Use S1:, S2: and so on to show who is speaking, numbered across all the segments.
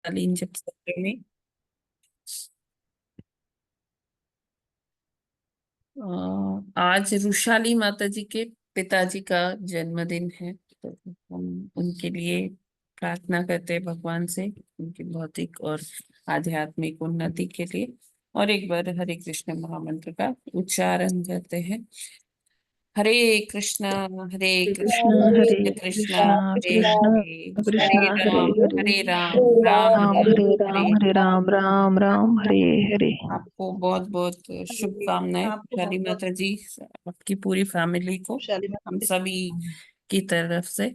S1: शालीन जब सत्र में आज रुशाली माता जी के पिताजी का जन्मदिन है, तो हम उनके लिए प्रार्थना करते हैं भगवान से उनकी भौतिक और आध्यात्मिक उन्नति के लिए। और एक बार हरे कृष्ण महामंत्र का उच्चारण करते हैं। हरे कृष्णा हरे
S2: कृष्ण
S1: कृष्णा
S2: हरे
S1: कृष्ण कृष्णा
S2: कृष्ण
S1: हरे
S2: कृष्ण
S1: हरे
S2: कृष्ण हरे
S1: हरे
S2: हरे
S1: हरे राम राम
S2: राम
S1: राम
S2: हरे
S1: हरे
S2: राम हरे राम राम राम हरे हरे।
S1: आपको बहुत बहुत शुभकामनाएं
S3: आपको
S1: शाली
S3: बहुत बहुत
S1: माता जी, आपकी पूरी फैमिली को
S3: खुशहाली
S1: हम
S3: माता
S1: सभी की तरफ से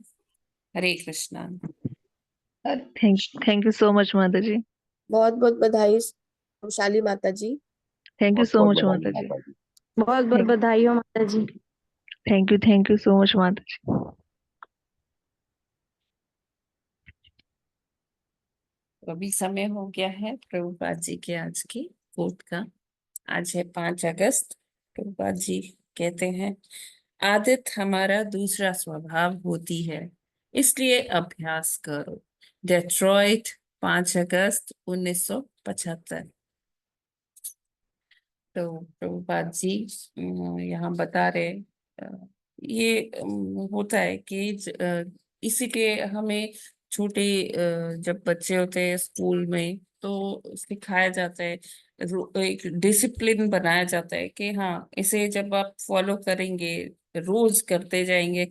S1: Hare Krishna.
S2: Thank you so much माता जी।
S4: बहुत बहुत बधाई शाली माता जी।
S2: थैंक यू
S1: बहुत
S2: सो
S1: बहुत
S2: मच माता
S1: बधाई।
S2: जी।
S5: बहुत बहुत बधाई हो माता जी।
S2: थैंक यू सो मच माता जी।
S1: तो अभी समय हो गया है प्रभुपाद जी के आज की कोट का। आज है 5 अगस्त। प्रभुपाद जी कहते हैं, आदत हमारा दूसरा स्वभाव होती है, इसलिए अभ्यास करो। डेट्रॉइट, 5 अगस्त 1975। तो प्रभुपाद जी यहाँ बता रहे ये होता है कि इसीलिए हमें छोटे जब बच्चे होते हैं स्कूल में तो सिखाया जाता है, एक डिसिप्लिन बनाया जाता है कि हाँ इसे जब आप फॉलो करेंगे, रोज करते जाएंगे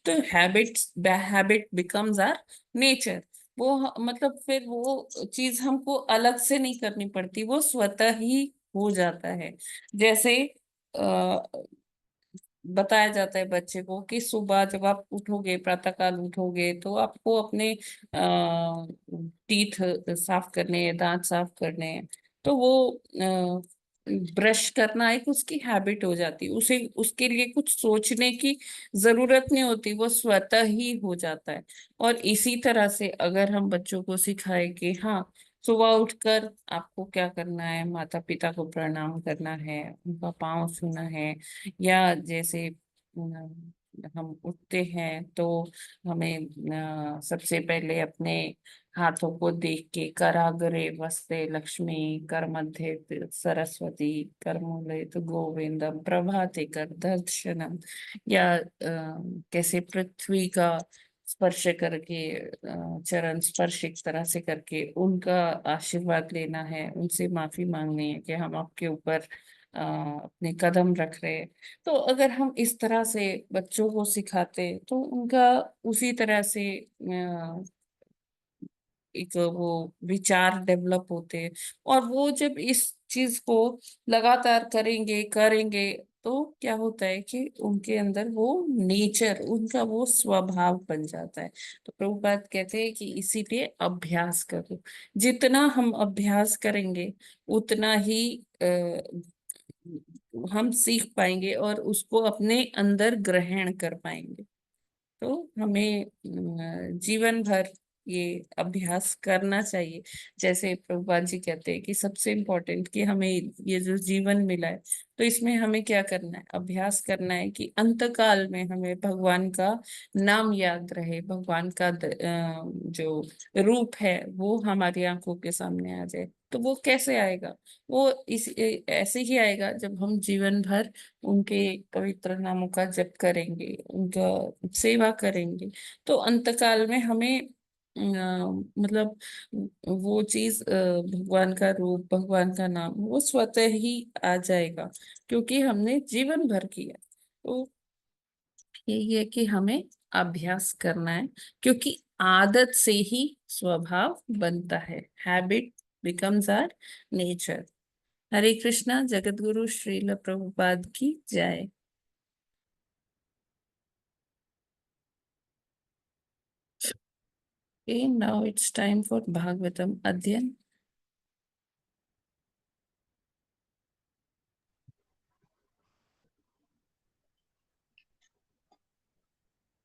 S1: तो हैबिट बिकम्स आवर नेचर। वो मतलब फिर वो चीज हमको अलग से नहीं करनी पड़ती, वो स्वतः ही हो जाता है। जैसे आ, बताया जाता है बच्चे को कि सुबह जब आप उठोगे, प्रातःकाल उठोगे तो आपको अपने टीथ साफ करने हैं, दांत साफ करने हैं। तो वो ब्रश करना एक उसकी हैबिट हो जाती है, उसे उसके लिए कुछ सोचने की जरूरत नहीं होती, वो स्वतः ही हो जाता है। और इसी तरह से अगर हम बच्चों को सिखाए कि हाँ सुबह उठकर आपको क्या करना है, माता पिता को प्रणाम करना है, उनका पाँव छूना है, या जैसे हम उठते हैं तो हमें सबसे पहले अपने हाथों को देख के कराग्रे वस्ते लक्ष्मी, कर मध्य सरस्वती, कर मूले तो गोविंदम, प्रभाते कर दर्शनम, या कैसे पृथ्वी का स्पर्श करके चरण स्पर्श एक तरह से करके उनका आशीर्वाद लेना है, उनसे माफी मांगनी है कि हम आपके ऊपर अपने कदम रख रहे हैं। तो अगर हम इस तरह से बच्चों को सिखाते तो उनका उसी तरह से एक वो विचार डेवलप होते हैं। और वो जब इस चीज को लगातार करेंगे करेंगे तो क्या होता है कि उनके अंदर वो नेचर, उनका वो स्वभाव बन जाता है। तो प्रभुपाद कहते हैं कि इसीलिए अभ्यास करो। जितना हम अभ्यास करेंगे उतना ही हम सीख पाएंगे और उसको अपने अंदर ग्रहण कर पाएंगे। तो हमें जीवन भर ये अभ्यास करना चाहिए। जैसे प्रभुपाद जी कहते हैं कि सबसे इम्पोर्टेंट कि हमें ये जो जीवन मिला है तो इसमें हमें क्या करना है, अभ्यास करना है कि अंतकाल में हमें भगवान का नाम याद रहे, भगवान का जो रूप है वो हमारी आंखों के सामने आ जाए। तो वो कैसे आएगा, वो ऐसे ही आएगा जब हम जीवन भर उनके पवित्र नामों का जप करेंगे, उनका सेवा करेंगे। तो अंतकाल में हमें मतलब वो चीज भगवान का रूप, भगवान का नाम वो स्वतः ही आ जाएगा, क्योंकि हमने जीवन भर किया। तो यही है कि हमें अभ्यास करना है, क्योंकि आदत से ही स्वभाव बनता है। Habit becomes our nature. Hare Krishna. Jagat Guru Srila Prabhupada की जय। Okay, now it's time for Bhagavatam अध्ययन।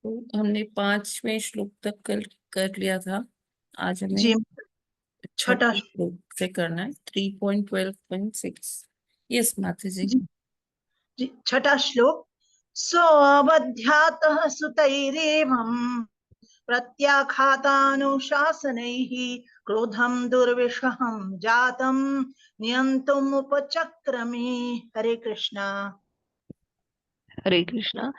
S1: तो हमने 5वें श्लोक तक कल कर लिया था। आज
S3: जी।
S1: हमें
S3: छठा
S1: 6ठे श्लोक से करना है, 3.12.6। यस माता जी।
S3: जी, छठा श्लोक। सोऽवध्यातः सुतैरेवम् प्रत्याख्यातानुशासनैः क्रोधं दुर्विषहं जातं नियन्तुमुपचक्रमे। हरे कृष्णा।
S2: हरे कृष्णा।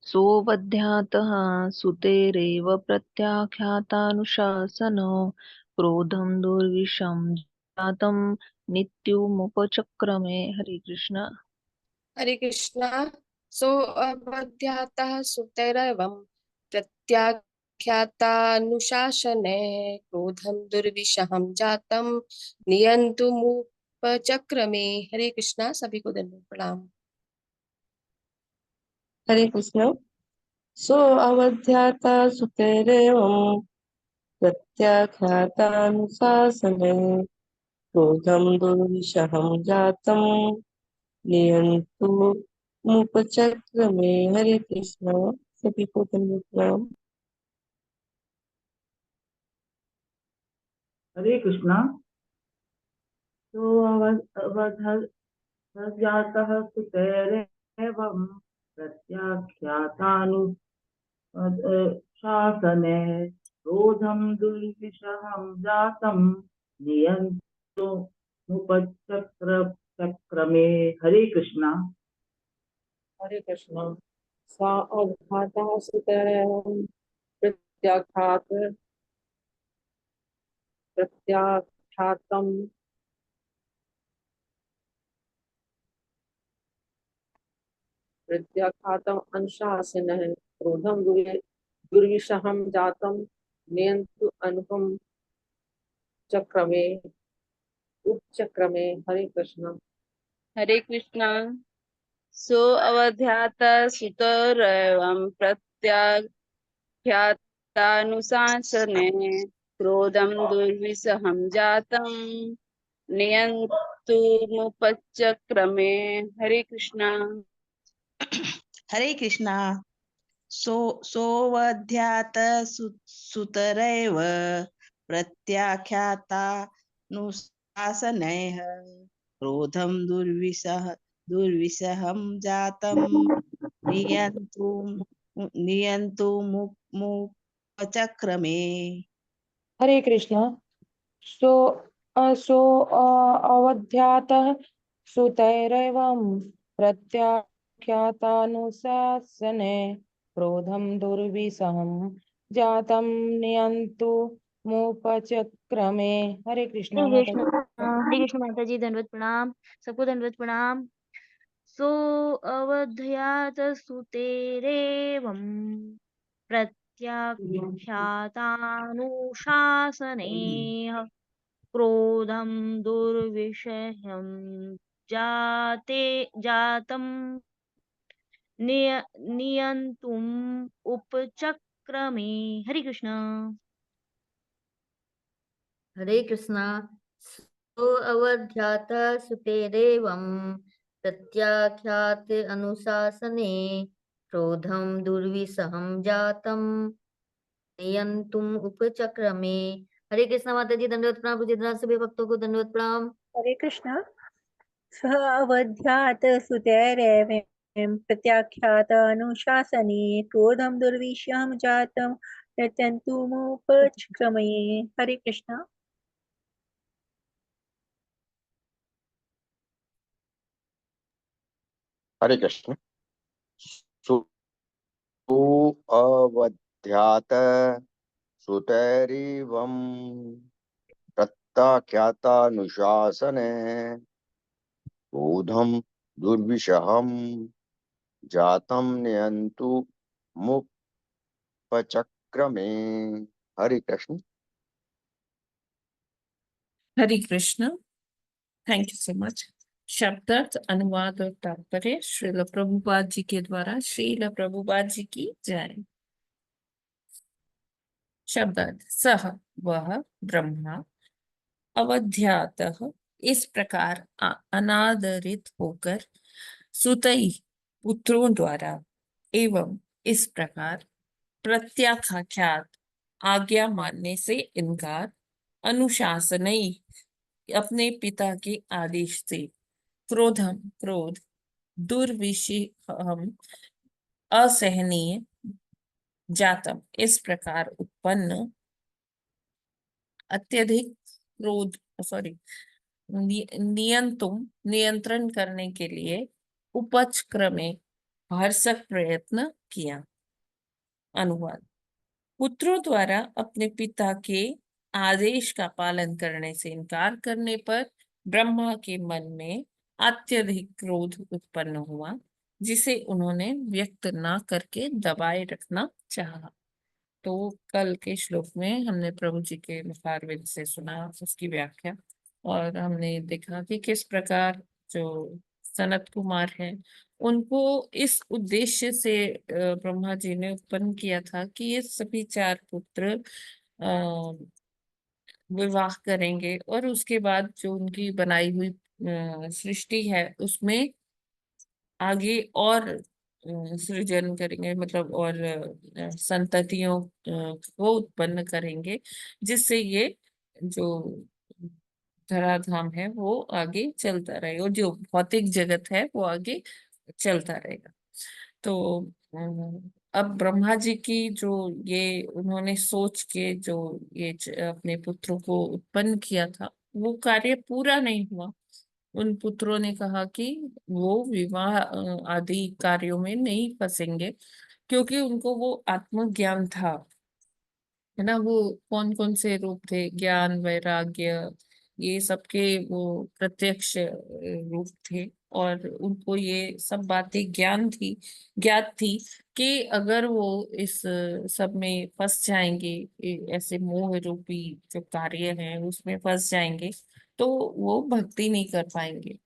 S2: सोऽवध्यातः सुतेरेव प्रत्याख्यातानुशासनो क्रोधं दुर्विषं जातं नित्युमुपचक्रमे। हरे कृष्णा।
S4: हरे कृष्णा। सो अवध्यातः सुतैरवं प्रत्याख्यातानुशासने क्रोधं दुर्विषहं जातं नियन्तुमुपचक्रमे। हरे कृष्णा। सभी को दंडवत प्रणाम।
S6: हरे कृष्ण। सो अवध्याता सुतेरेवं प्रत्याख्यातानुशासने क्रोधं दुर्विषहं जातं नियन्तु मुपचक्रमे। हरे कृष्ण। सभी को दंडवत प्रणाम।
S3: हरे कृष्णा। तो अवध्यातः सुतैरेवं प्रत्याख्यातानुशासने क्रोधं दुर्विषहं जातं नियन्तुमुपचक्रमे। हरे कृष्णा।
S6: हरे कृष्ण। सा अवधातः सुतरेवं प्रत्याख्यात प्रत्याख्यातं प्रत्याख्यातम् अनुशासनः क्रोधं दुर्विषहं जातं नियन्तु अनुपम चक्रमे उपचक्रमे। हरे कृष्ण।
S5: हरे कृष्णा। सो अवध्यात सुतरेवं प्रत्याख्यातानुशासने क्रोधं दुर्विषहं जातं नियन्तुमुपचक्रमे। हरे कृष्णा।
S7: हरे कृष्णा। सोऽवध्यात सुतरैव प्रत्याख्यातानुशासनैः क्रोधं दुर्विषहं जातं नियन्तुमुपचक्रमे।
S6: हरे कृष्ण। सो अवध्यातः सुतैरेवं प्रत्याख्यातानुशासने क्रोधं दुर्विषहं जातं नियन्तु मुपचक्रमे। हरे कृष्ण
S5: हरे
S6: माता
S5: कृष्ण।
S6: जी।
S5: हरे कृष्ण माता जी, दंडवत प्रणाम। सबको दंडवत प्रणाम। सो अवध्यात सुतेरेवं प्रत्याख्यातानुशासनेह क्रोधं दुर्विषहं जातं नियन्तुम् उपचक्रमे। हरे कृष्ण।
S8: हरे कृष्णा। सो अवध्यात सुतेरेवं प्रत्याख्यात अनुशासने क्रोधं दुर्विषहं जातं नियंतुम उपचक्रमे। हरे कृष्णा माता जी, दंडवत प्रणाम। रुचिरनाथ सभी भक्तों को दंडवत प्रणाम।
S9: हरे कृष्ण। सः अवध्यात् सुतैरेवं प्रत्याख्यात अनुशासने क्रोधं दुर्विषहं जातं यत्यन्तुमुपचक्रमे। हरे कृष्ण।
S10: हरे कृष्ण। सुअवध्यात सुतैरिवं प्रत्याख्यातानुशासने क्रोधं दुर्विषहं जातं नियन्तु मुपचक्रमे। Hare Krishna.
S1: Hare Krishna. Thank you so much. शब्दार्थ, अनुवाद और तात्पर्य श्रील प्रभुपाद जी के द्वारा। श्रील प्रभुपाद जी की जय। शब्दार्थ। सह वह ब्रह्मा अवध्यातः इस प्रकार अनादरित होकर सुतई पुत्रों द्वारा एवं इस प्रकार प्रत्याख्यात आज्ञा मानने से इनकार अनुशासनई अपने पिता के आदेश से क्रोधम क्रोध दुर्विषहम असहनीय जातम, इस प्रकार उत्पन्न अत्यधिक क्रोध, सॉरी, नियंतुम, नियंत्रण करने के लिए उपज क्रमे भरसक प्रयत्न किया। अनुवाद। पुत्रों द्वारा अपने पिता के आदेश का पालन करने से इनकार करने पर ब्रह्मा के मन में अत्यधिक क्रोध उत्पन्न हुआ, जिसे उन्होंने व्यक्त ना करके दबाए रखना चाहा। तो कल के श्लोक में हमने प्रभु जी के मुखारविंद से सुना उसकी व्याख्या, और हमने देखा कि किस प्रकार जो सनत कुमार हैं उनको इस उद्देश्य से ब्रह्मा जी ने उत्पन्न किया था कि ये सभी चार पुत्र विवाह करेंगे और उसके बाद जो उनकी बनाई हुई सृष्टि है उसमें आगे और सृजन करेंगे, मतलब और संततियों को उत्पन्न करेंगे, जिससे ये जो धराधाम है वो आगे चलता रहेगा और जो भौतिक जगत है वो आगे चलता रहेगा। तो अब ब्रह्मा जी की जो ये उन्होंने सोच के जो ये अपने पुत्रों को उत्पन्न किया था वो कार्य पूरा नहीं हुआ। उन पुत्रों ने कहा कि वो विवाह आदि कार्यों में नहीं फंसेंगे, क्योंकि उनको वो आत्मज्ञान था, है ना। वो कौन कौन से रूप थे, ज्ञान वैराग्य ये सबके वो प्रत्यक्ष रूप थे, और उनको ये सब बातें ज्ञात थी कि अगर वो इस सब में फंस जाएंगे, ऐसे मोह रूपी जो कार्य हैं उसमें फंस जाएंगे, तो वो भक्ति नहीं कर पाएंगे।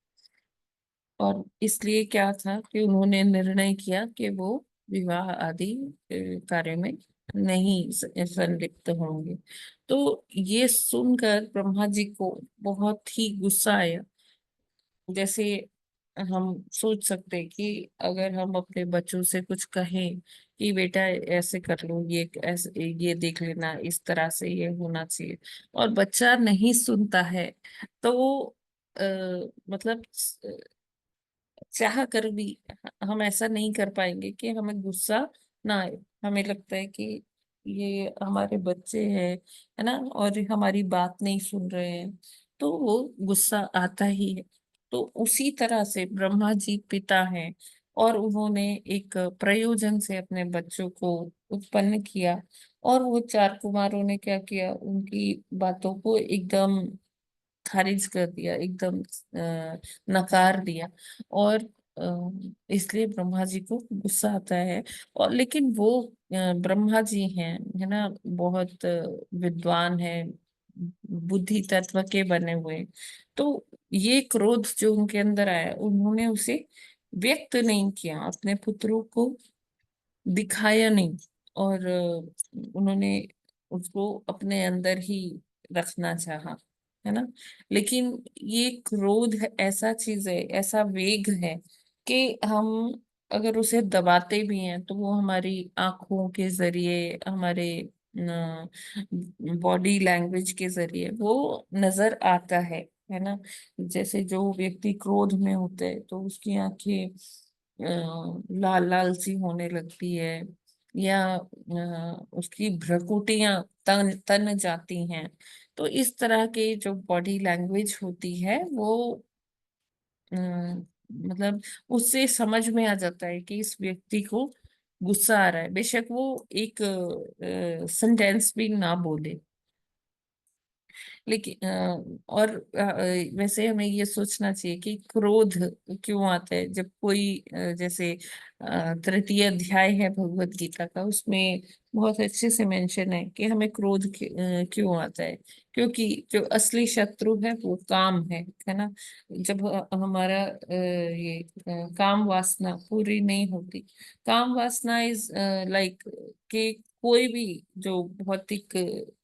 S1: और इसलिए क्या था कि उन्होंने निर्णय किया कि वो विवाह आदि कार्य में नहीं संलिप्त होंगे। तो ये सुनकर ब्रह्मा जी को बहुत ही गुस्सा आया। जैसे हम सोच सकते हैं कि अगर हम अपने बच्चों से कुछ कहें कि बेटा ऐसे कर लो, ये ऐसे ये देख लेना, इस तरह से ये होना चाहिए, और बच्चा नहीं सुनता है, तो वो मतलब चाह कर भी हम ऐसा नहीं कर पाएंगे कि हमें गुस्सा ना आए। हमें लगता है कि ये हमारे बच्चे हैं, है ना, और हमारी बात नहीं सुन रहे हैं, तो वो गुस्सा आता ही है। तो उसी तरह से ब्रह्मा जी पिता हैं और उन्होंने एक प्रयोजन से अपने बच्चों को उत्पन्न किया, और वो चार कुमारों ने क्या किया, उनकी बातों को एकदम खारिज कर दिया, एकदम नकार दिया। और इसलिए ब्रह्मा जी को गुस्सा आता है। और लेकिन वो ब्रह्मा जी हैं, है ना, बहुत विद्वान है, बुद्धि तत्व के बने हुए। तो ये क्रोध जो उनके अंदर आया उन्होंने उसे व्यक्त नहीं किया, अपने पुत्रों को दिखाया नहीं, और उन्होंने उसको अपने अंदर ही रखना चाहा, है ना। लेकिन ये क्रोध ऐसा चीज है, ऐसा वेग है कि हम अगर उसे दबाते भी हैं तो वो हमारी आंखों के जरिए, हमारे बॉडी लैंग्वेज के जरिए वो नजर आता है ना। जैसे जो व्यक्ति क्रोध में होता है तो उसकी आंखें लाल लाल सी होने लगती है, या उसकी भ्रुकुटियां तन तन जाती हैं। तो इस तरह के जो बॉडी लैंग्वेज होती है वो मतलब उससे समझ में आ जाता है कि इस व्यक्ति को गुस्सा आ रहा है, बेशक वो एक सेंटेंस भी ना बोले। लेकिन और वैसे हमें ये सोचना चाहिए कि क्रोध क्यों आता है। जब कोई जैसे तृतीय अध्याय है भगवत गीता का, उसमें बहुत अच्छे से मेंशन है कि हमें क्रोध क्यों आता है। क्योंकि जो असली शत्रु है वो काम है ना। जब हमारा ये काम वासना पूरी नहीं होती, काम वासना इज लाइक कि कोई भी जो भौतिक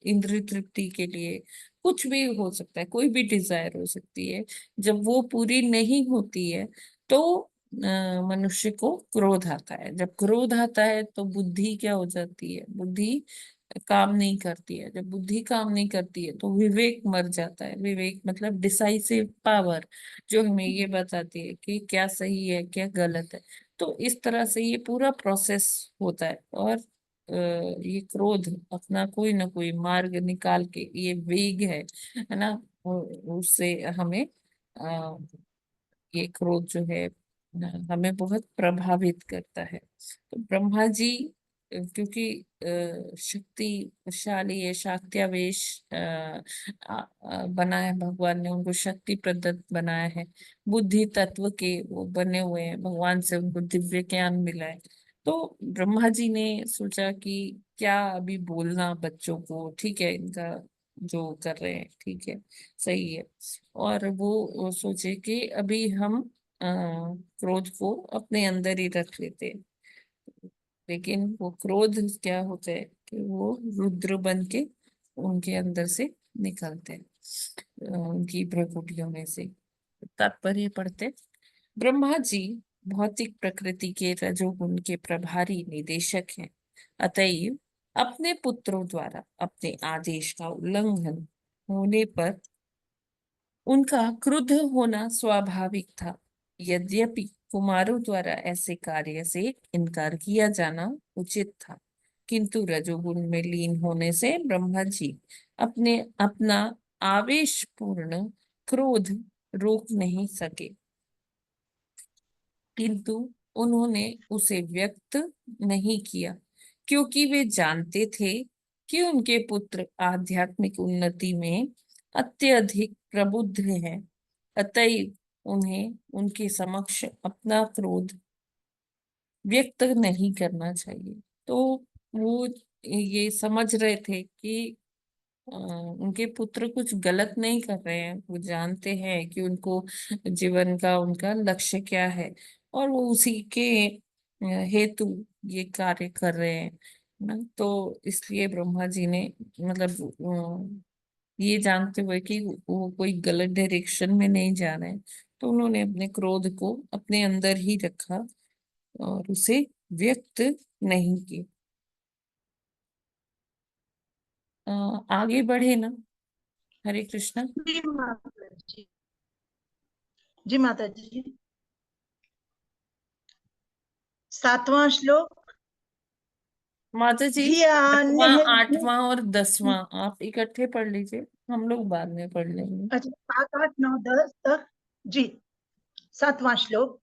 S1: इंद्रिय तृप्ति के लिए कुछ भी हो सकता है, कोई भी डिजायर हो सकती है, जब वो पूरी नहीं होती है तो मनुष्य को क्रोध आता है। जब क्रोध आता है तो बुद्धि क्या हो जाती है, बुद्धि काम नहीं करती है। जब बुद्धि काम नहीं करती है तो विवेक मर जाता है। विवेक मतलब डिसाइसिव पावर, जो हमें ये बताती है कि क्या सही है क्या गलत है। तो इस तरह से ये पूरा प्रोसेस होता है। और ये क्रोध अपना कोई ना कोई मार्ग निकाल के, ये वेग है ना, उससे हमें ये क्रोध जो है हमें बहुत प्रभावित करता है। तो ब्रह्मा जी क्योंकि शक्तिशाली है, शाक्त्यावेश बनाया भगवान ने, उनको शक्ति प्रदत्त बनाया है, बुद्धि तत्व के वो बने हुए हैं, भगवान से उनको दिव्य ज्ञान मिला है। तो ब्रह्मा जी ने सोचा कि क्या अभी बोलना बच्चों को, ठीक है इनका जो कर रहे हैं ठीक है, सही है, और वो सोचे कि अभी हम क्रोध को अपने अंदर ही रख लेते हैं। लेकिन वो क्रोध क्या होता है कि वो रुद्र बन के उनके अंदर से निकलते हैं, उनकी भ्रुकुटियों में से। तात्पर्य पढ़ते, ब्रह्मा जी भौतिक प्रकृति के रजोगुण के प्रभारी निदेशक हैं, अतएव अपने पुत्रों द्वारा अपने आदेश का उल्लंघन होने पर उनका क्रुद्ध होना स्वाभाविक था। यद्यपि कुमारों द्वारा ऐसे कार्य से इनकार किया जाना उचित था, किंतु रजोगुण में लीन होने से ब्रह्मा जी अपना आवेशपूर्ण क्रोध रोक नहीं सके, किंतु उन्होंने उसे व्यक्त नहीं किया, क्योंकि वे जानते थे कि उनके पुत्र आध्यात्मिक उन्नति में अत्यधिक प्रबुद्ध हैं, अतएव उन्हें उनके समक्ष अपना क्रोध व्यक्त नहीं करना चाहिए। तो वो ये समझ रहे थे कि उनके पुत्र कुछ गलत नहीं कर रहे हैं, वो जानते हैं कि उनको जीवन का उनका लक्ष्य क्या है, और वो उसी के हेतु ये कार्य कर रहे हैं ना। तो इसलिए ब्रह्मा जी ने मतलब ये जानते हुए कि वो कोई गलत डायरेक्शन में नहीं जा रहे हैं, तो उन्होंने अपने क्रोध को अपने अंदर ही रखा और उसे व्यक्त नहीं किया। आगे बढ़े ना। हरे कृष्णा।
S11: जी माता जी। जी माता जी। 7वां श्लोक।
S1: माता जी
S11: ध्यान
S1: 7वां 8वां और 10वां आप इकट्ठे पढ़ लीजिए, हम लोग बाद में पढ़ लेंगे।
S11: अच्छा 7, 8, 9, 10 तक जी। 7वां श्लोक।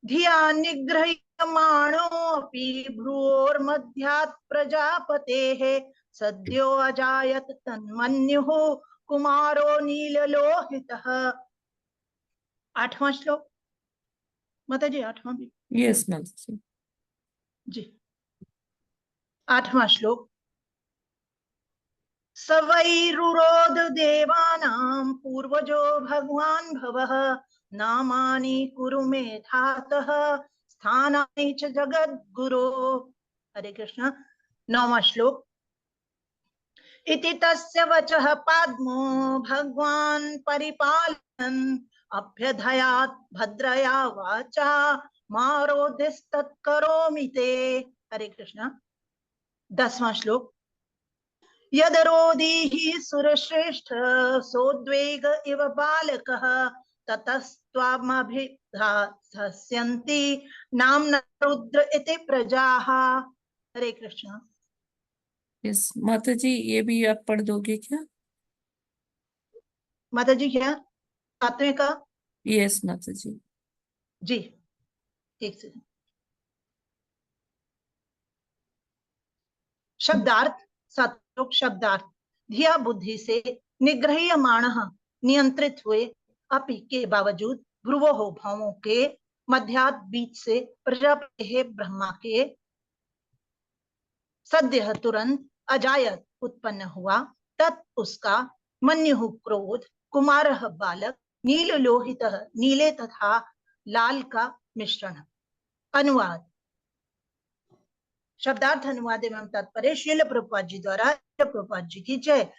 S11: धियान् निगृह्यमाणोऽपि भ्रुवोर्मध्यात् प्रजापतेः सद्यो अजायत तन्मन्युः कुमारो नीललोहितः। 8वां श्लोक माता जी। 8वां भी।
S1: यस माता
S11: जी। 8वां श्लोक। स वैरुरोध देवानां पूर्वजो भगवान् भवः नामानि कुरु मे धातः स्थानानि च जगद्गुरो। हरे कृष्ण। 9वां श्लोक। इति तस्य वचः पाद्मो भगवान् परिपालयन् अभ्यधयात् भद्रया वाचा मारोधिस्तत्करोमि ते। हरे कृष्ण। 10वां श्लोक। यदरोदीहि सुरश्रेष्ठ सोद्वेग इव बालकः ततस्त्वामभिधास्यन्ति नाम्ना रुद्र इति प्रजाः। हरे कृष्ण।
S1: यस माता जी, ये भी आप पढ़ दोगे क्या?
S11: माता जी क्या 7वें का?
S1: यस माता जी।
S11: जी एक सेकंड। शब्दार्थ। 7 शब्दार्थ। धिया बुद्धि से निग्रह्यमाणः नियंत्रित हुए, अपि के बावजूद भ्रुवोः भावों के मध्यात बीच से प्रजापति ब्रह्मा के सद्य तुरंत अजायत उत्पन्न हुआ, तत् उसका मन्युः क्रोध कुमारः बालक नील लोहितः नीले तथा लाल का मिश्रण। अनुवाद। शब्दार्थ अनुवाद एवं तात्पर्य श्रील प्रभुपाद जी द्वारा। प्रभुपाद जी की जय।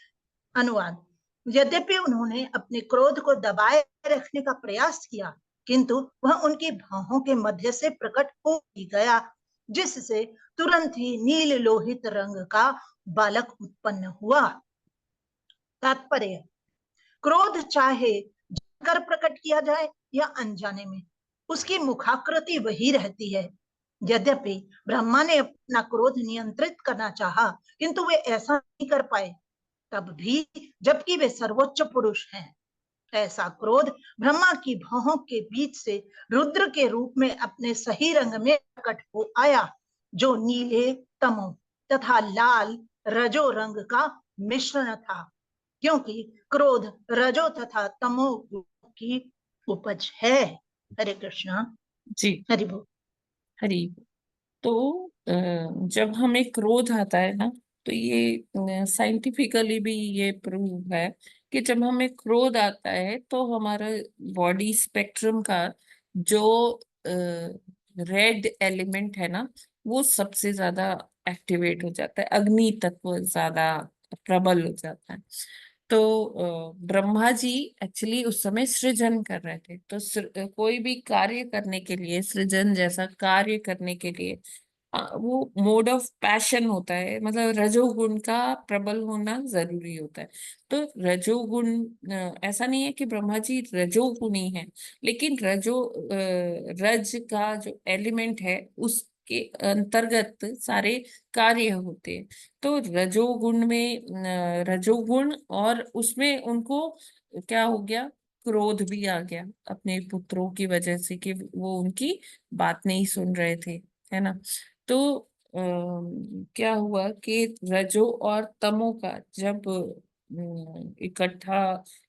S11: अनुवाद। यद्यपि उन्होंने अपने क्रोध को दबाए रखने का प्रयास किया, किंतु वह उनकी भौहों के मध्य से प्रकट हो ही गया, जिससे तुरंत ही नील लोहित रंग का बालक उत्पन्न हुआ। तात्पर्य। क्रोध चाहे जानकर प्रकट किया जाए या अनजाने में, उसकी मुखाकृति वही रहती है। यद्यपि ब्रह्मा ने अपना क्रोध नियंत्रित करना चाहा, किंतु वे ऐसा नहीं कर पाए। तब भी, जबकि वे सर्वोच्च पुरुष हैं, ऐसा क्रोध ब्रह्मा की भौहों के बीच से रुद्र के रूप में अपने सही रंग में प्रकट हो आया, जो नीले, तमो तथा लाल रजो रंग का मिश्रण था, क्योंकि क्रोध रजो तथा तमो गुण की उपज है। हरे कृष्णा।
S1: जी।
S11: हरि बोल।
S1: हरि। तो जब हमें क्रोध आता है ना, तो ये साइंटिफिकली भी ये प्रूव है कि जब हमें क्रोध आता है तो हमारा बॉडी स्पेक्ट्रम का जो रेड एलिमेंट है ना, वो सबसे ज्यादा एक्टिवेट हो जाता है, अग्नि तत्व ज्यादा प्रबल हो जाता है। तो ब्रह्मा जी एक्चुअली उस समय सृजन कर रहे थे, तो कोई भी कार्य करने के लिए, सृजन जैसा कार्य करने के लिए वो मोड ऑफ पैशन होता है, मतलब रजोगुण का प्रबल होना जरूरी होता है। तो रजोगुण, ऐसा नहीं है कि ब्रह्मा जी रजोगुणी है, लेकिन रज का जो एलिमेंट है उसके अंतर्गत सारे कार्य होते हैं। तो रजोगुण में रजोगुण, और उसमें उनको क्या हो गया, क्रोध भी आ गया अपने पुत्रों की वजह से कि वो उनकी बात नहीं सुन रहे थे, है ना। तो क्या हुआ कि रजो और तमो का जब इकट्ठा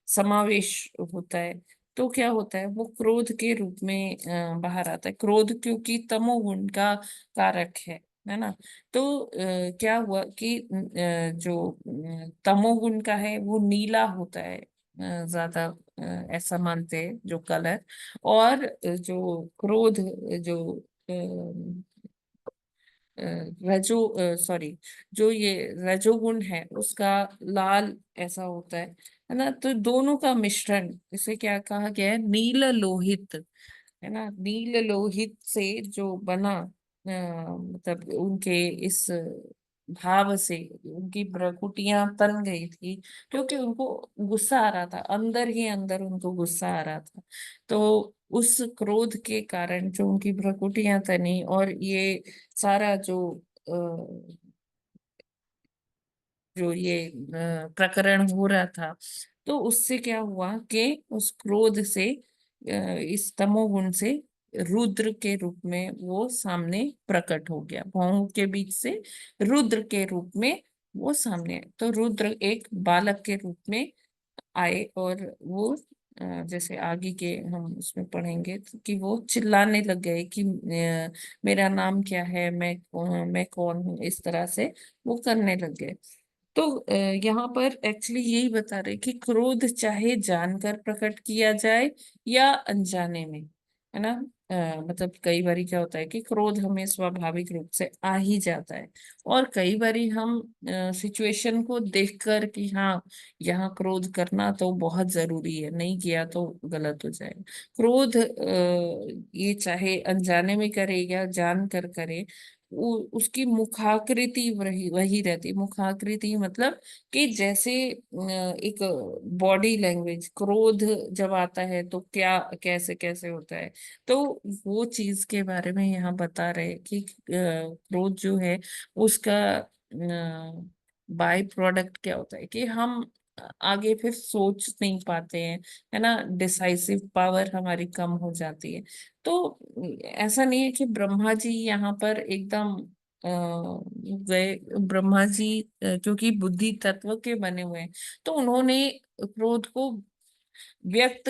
S1: समावेश होता है, तो क्या होता है, वो क्रोध के रूप में बाहर आता है। क्रोध क्योंकि तमोगुण का कारक है ना। तो क्या हुआ कि जो तमोगुण का है वो नीला होता है, ज्यादा ऐसा मानते हैं जो कलर। और जो क्रोध, जो सॉरी, जो ये रजोगुण है उसका लाल ऐसा होता है ना। तो दोनों का मिश्रण, इसे क्या कहा गया है, नील लोहित, है ना। नील लोहित से जो बना, मतलब उनके इस भाव से उनकी भ्रुकुटियां तन गई थी, क्योंकि उनको गुस्सा आ रहा था, अंदर ही अंदर उनको गुस्सा आ रहा था। तो उस क्रोध के कारण जो उनकी भ्रुकुटियां तनी, और ये सारा जो प्रकरण हो रहा था, तो उससे क्या हुआ कि उस क्रोध से, इस तमोगुण से रुद्र के रूप में वो सामने प्रकट हो गया, भौहों के बीच से रुद्र के रूप में वो सामने आए। तो रुद्र एक बालक के रूप में आए, और वो जैसे आगे के हम उसमें पढ़ेंगे तो कि वो चिल्लाने लग गए कि मेरा नाम क्या है, मैं कौन हूँ, इस तरह से वो करने लग गए। तो यहाँ पर एक्चुअली यही बता रहे कि क्रोध चाहे जानकर प्रकट किया जाए या अनजाने में, है ना। मतलब कई बारी क्या होता है कि क्रोध हमें स्वाभाविक रूप से आ ही जाता है, और कई बारी हम सिचुएशन को देखकर कि हाँ, यहाँ क्रोध करना तो बहुत जरूरी है, नहीं किया तो गलत हो जाएगा। क्रोध ये चाहे अनजाने में करे या जान कर करे, उसकी मुखाकृति वही वही रहती। मुखाकृति मतलब कि जैसे एक बॉडी लैंग्वेज, क्रोध जब आता है तो क्या कैसे कैसे होता है, तो वो चीज के बारे में यहाँ बता रहे हैं कि क्रोध जो है उसका बाय प्रोडक्ट क्या होता है कि हम आगे फिर सोच नहीं पाते हैं, है ना। डिसाइसिव पावर हमारी कम हो जाती है। तो ऐसा नहीं है कि ब्रह्मा जी यहाँ पर एकदम गए। ब्रह्मा जी क्योंकि बुद्धि तत्व के बने हुए हैं, तो उन्होंने क्रोध को व्यक्त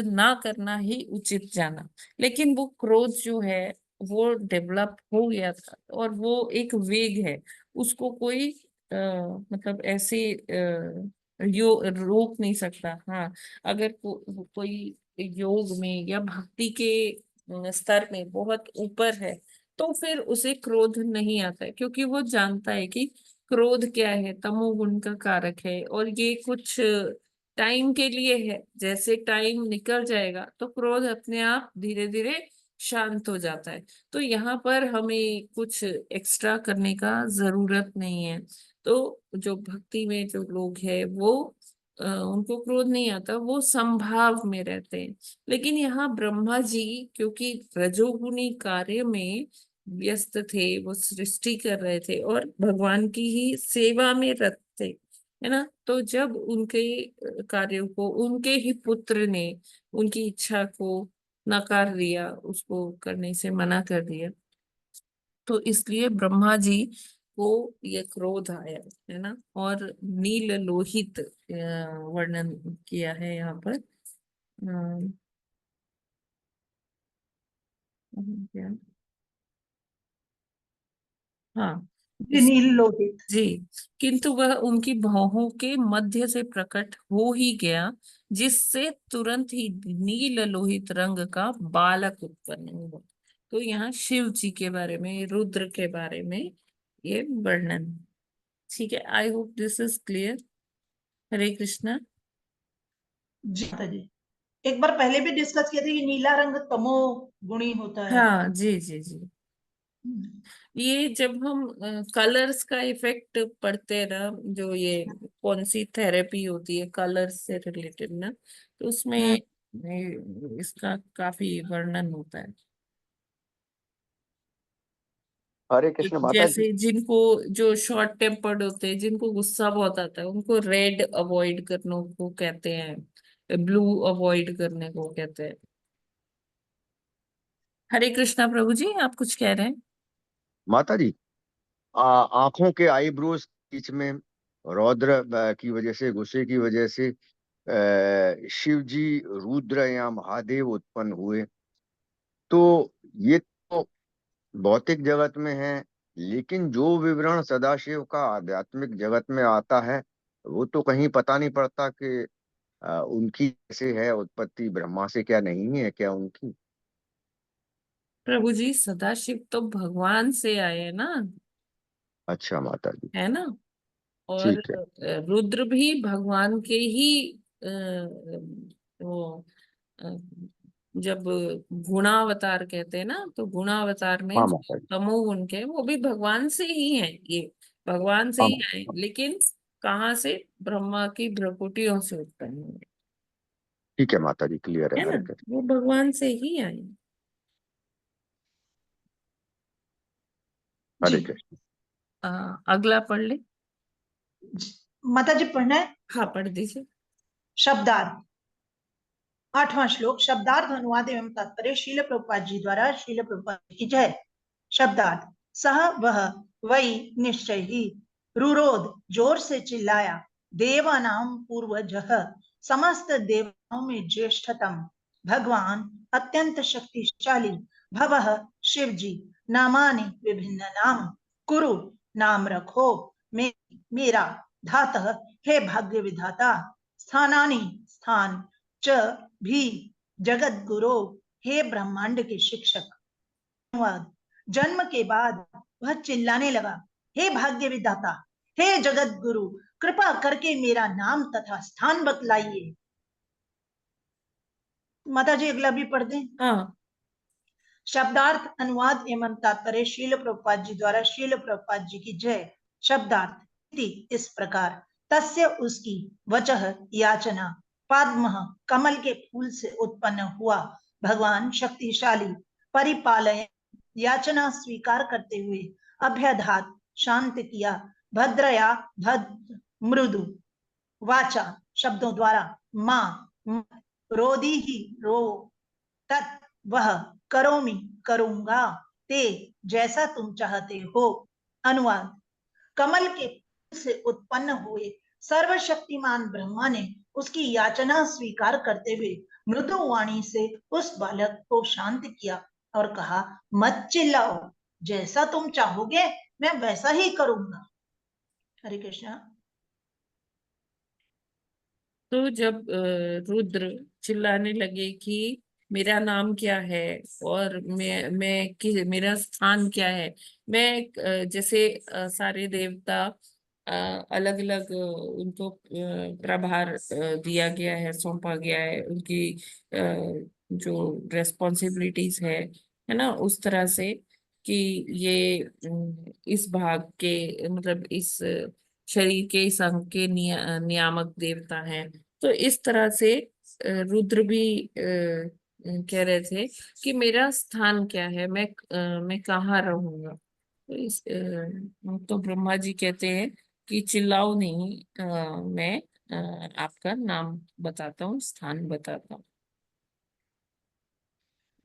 S1: ना करना ही उचित जाना। लेकिन वो क्रोध जो है वो डेवलप हो गया था, और वो एक वेग है, उसको कोई मतलब ऐसे रोक नहीं सकता। हाँ, अगर कोई योग में या भक्ति के स्तर में बहुत ऊपर है, तो फिर उसे क्रोध नहीं आता है, क्योंकि वो जानता है कि क्रोध क्या है, तमोगुण का कारक है, और ये कुछ टाइम के लिए है। जैसे टाइम निकल जाएगा तो क्रोध अपने आप धीरे धीरे शांत हो जाता है। तो यहाँ पर हमें कुछ एक्स्ट्रा करने का जरूरत नहीं है। तो जो भक्ति में जो लोग हैं वो उनको क्रोध नहीं आता, वो संभाव में रहते हैं। लेकिन यहाँ ब्रह्मा जी क्योंकि रजोगुणी कार्य में व्यस्त थे, वो सृष्टि कर रहे थे और भगवान की ही सेवा में रत थे, है ना। तो जब उनके कार्यों को उनके ही पुत्र ने उनकी इच्छा को नकार दिया, उसको करने से मना कर दिया, तो इसलिए ब्रह्मा जी को ये क्रोध आया, है ना। और नील लोहित वर्णन किया है यहाँ पर। क्या? हाँ,
S11: नील लोहित।
S1: जी। किंतु वह उनकी भौहों के मध्य से प्रकट हो ही गया, जिससे तुरंत ही नील लोहित रंग का बालक उत्पन्न हुआ। तो यहाँ शिव जी के बारे में, रुद्र के बारे में ये वर्णन। ठीक है, I hope this is clear. Hare Krishna.
S11: जी माता जी, एक बार पहले भी डिस्कस किया था कि नीला रंग तमो गुणी होता है।
S1: हाँ जी जी जी। ये जब हम कलर्स का इफेक्ट पढ़ते हैं ना, जो ये कौन सी थेरेपी होती है कलर्स से रिलेटेड ना, तो उसमें इसका काफी वर्णन होता है।
S10: हरे कृष्ण माता जी।
S1: जैसे जिनको, जो शॉर्ट टेम्पर्ड होते हैं, जिनको गुस्सा बहुत आता है, उनको रेड अवॉइड करने को कहते हैं, ब्लू अवॉइड करने को कहते हैं। हरे कृष्णा प्रभु जी, आप कुछ कह रहे हैं?
S10: माता जी, आंखों के आईब्रोज बीच में रौद्र की वजह से, गुस्से की वजह से शिव जी रुद्र या महादेव उत्पन्न हुए। तो ये तो भौतिक जगत में है, लेकिन जो विवरण सदाशिव का आध्यात्मिक जगत में आता है, वो तो कहीं पता नहीं पड़ता कि उनकी कैसे है उत्पत्ति, ब्रह्मा से क्या नहीं है क्या उनकी।
S1: प्रभु जी, सदाशिव तो भगवान से आए हैं ना,
S10: अच्छा माता जी,
S1: है ना। और
S10: ठीक है।
S1: रुद्र भी भगवान के ही वो अ, जब गुणावतार कहते हैं ना, तो गुणावतार में
S10: हाँ
S1: जो
S10: माता जी।
S1: तमोगुण के, वो भी भगवान से ही है, ये भगवान से
S10: हाँ
S1: ही
S10: माता
S1: आए,
S10: जी।
S1: लेकिन कहाँ से? ब्रह्मा की भ्रकुटियों से उत्पन्न हुए,
S10: ठीक है माता जी, क्लियर है।
S1: है ना।
S10: हरे कृष्ण।
S1: वो भगवान से ही आए।
S11: जी
S10: हरे कृष्ण।
S1: अगला पढ़ ले।
S11: माता जी पढ़ना है।
S1: हाँ, पढ़ दीजिए।
S11: शब्दार्थ, 8वां श्लोक। शब्दार्थ अनुवाद एवं तात्पर्य शील प्रभुपाद जी द्वारा। शील प्रभुपाद जी की जय। शब्दार्थ, सह वह वही निश्चय ही, रुरोध जोर से चिल्लाया, देवानाम पूर्वजः समस्त देवताओं में ज्येष्ठतम, भगवान अत्यंत शक्तिशाली, भवः शिव जी, नामानि विभिन्न नाम, कुरु नाम रखो, मेरा, धातः हे भाग्य विधाता, स्थानानि स्थान, च भी जगत गुरु, हे ब्रह्मांड के शिक्षक। अनुवाद, जन्म के बाद वह चिल्लाने लगा, हे भाग्य विधाता, हे जगत गुरु, कृपा करके मेरा नाम तथा स्थान बतलाइए। माता जी अगला भी पढ़ दें।
S1: हाँ।
S11: शब्दार्थ अनुवाद एवं तात्पर्य शील प्रभुपाद जी द्वारा। शील प्रभुपाद जी की जय। शब्दार्थ इस प्रकार, तस्य उसकी, वचः याचना, पद्म कमल के फूल से उत्पन्न हुआ, भगवान शक्तिशाली, परिपालय याचना स्वीकार करते हुए, अभ्यधात शांत किया, भद्रया भद्र मृदु, वाचा शब्दों द्वारा, माँ रोदी ही रो, तत् वह, करोमि करूंगा, ते जैसा तुम चाहते हो। अनुवाद, कमल के फूल से उत्पन्न हुए सर्वशक्तिमान ब्रह्मा ने उसकी याचना स्वीकार करते हुए मृदु वाणी से उस बालक को शांत किया और कहा, मत चिल्लाओ, जैसा तुम चाहोगे मैं वैसा ही करूंगा। हरे कृष्णा।
S1: तो जब रुद्र चिल्लाने लगे कि मेरा नाम क्या है, और मेरा स्थान क्या है, मैं जैसे सारे देवता अलग अलग उनको प्रभार दिया गया है, सौंपा गया है, उनकी जो रेस्पॉन्सिबिलिटीज है ना, उस तरह से कि ये इस भाग के, मतलब इस शरीर के, इस अंग के नियामक देवता हैं। तो इस तरह से रुद्र भी कह रहे थे कि मेरा स्थान क्या है, मैं कहाँ रहूंगा। तो तो ब्रह्मा जी कहते हैं कि चिल्लाओ नहीं, मैं आपका नाम बताता हूँ, स्थान बताता हूँ।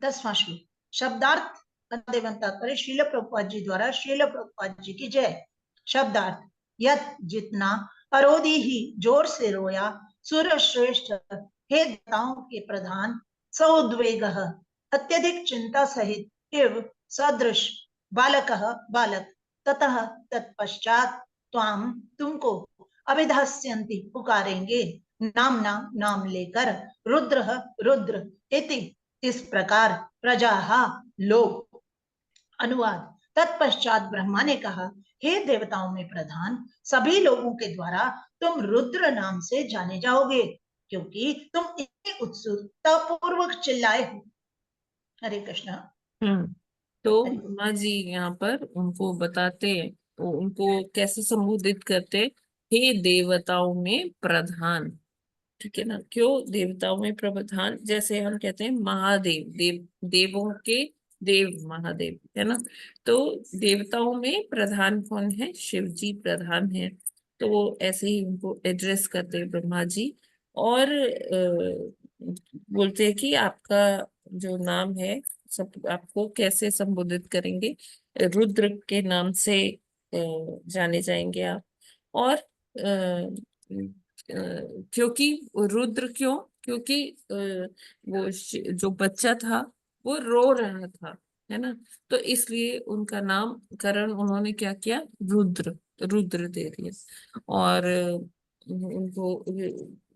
S11: 10वां श्लोक शब्दार्थ तात्पर्य श्रील प्रभुपाद जी द्वारा श्रील प्रभुपाद जी की जय। शब्दार्थ यत जितना अरोधी ही जोर से रोया सूर्य श्रेष्ठ हे देवताओं के प्रधान सौद्वेग अत्यधिक चिंता सहित इव सदृश बालक बालक ततः तत्पश्चात त्वाम तुमको अभिधास्यन्ति पुकारेंगे नामना नाम लेकर रुद्र रुद्र इति इस प्रकार प्रजा लोग। अनुवाद तत्पश्चात ब्रह्मा ने कहा हे देवताओं में प्रधान सभी लोगों के द्वारा तुम रुद्र नाम से जाने जाओगे क्योंकि तुम इतनी उत्सुकता पूर्वक चिल्लाए हो। हरे कृष्णा।
S1: तो ब्रह्मा जी यहाँ पर उनको बताते हैं, तो उनको कैसे संबोधित करते, हे देवताओं में प्रधान। ठीक है ना, क्यों देवताओं में प्रधान, जैसे हम कहते हैं महादेव, देवों के देव महादेव, है ना। तो देवताओं में प्रधान कौन है, शिव जी प्रधान है। तो वो ऐसे ही उनको एड्रेस करते हैं ब्रह्मा जी, और बोलते हैं कि आपका जो नाम है, सब आपको कैसे संबोधित करेंगे, रुद्र के नाम से जाने जाएंगे आप। और क्योंकि रुद्र, क्योंकि वो जो बच्चा था वो रो रहा था, है ना। तो इसलिए उनका नामकरण उन्होंने क्या किया, रुद्र, रुद्र दे दिया। और उनको,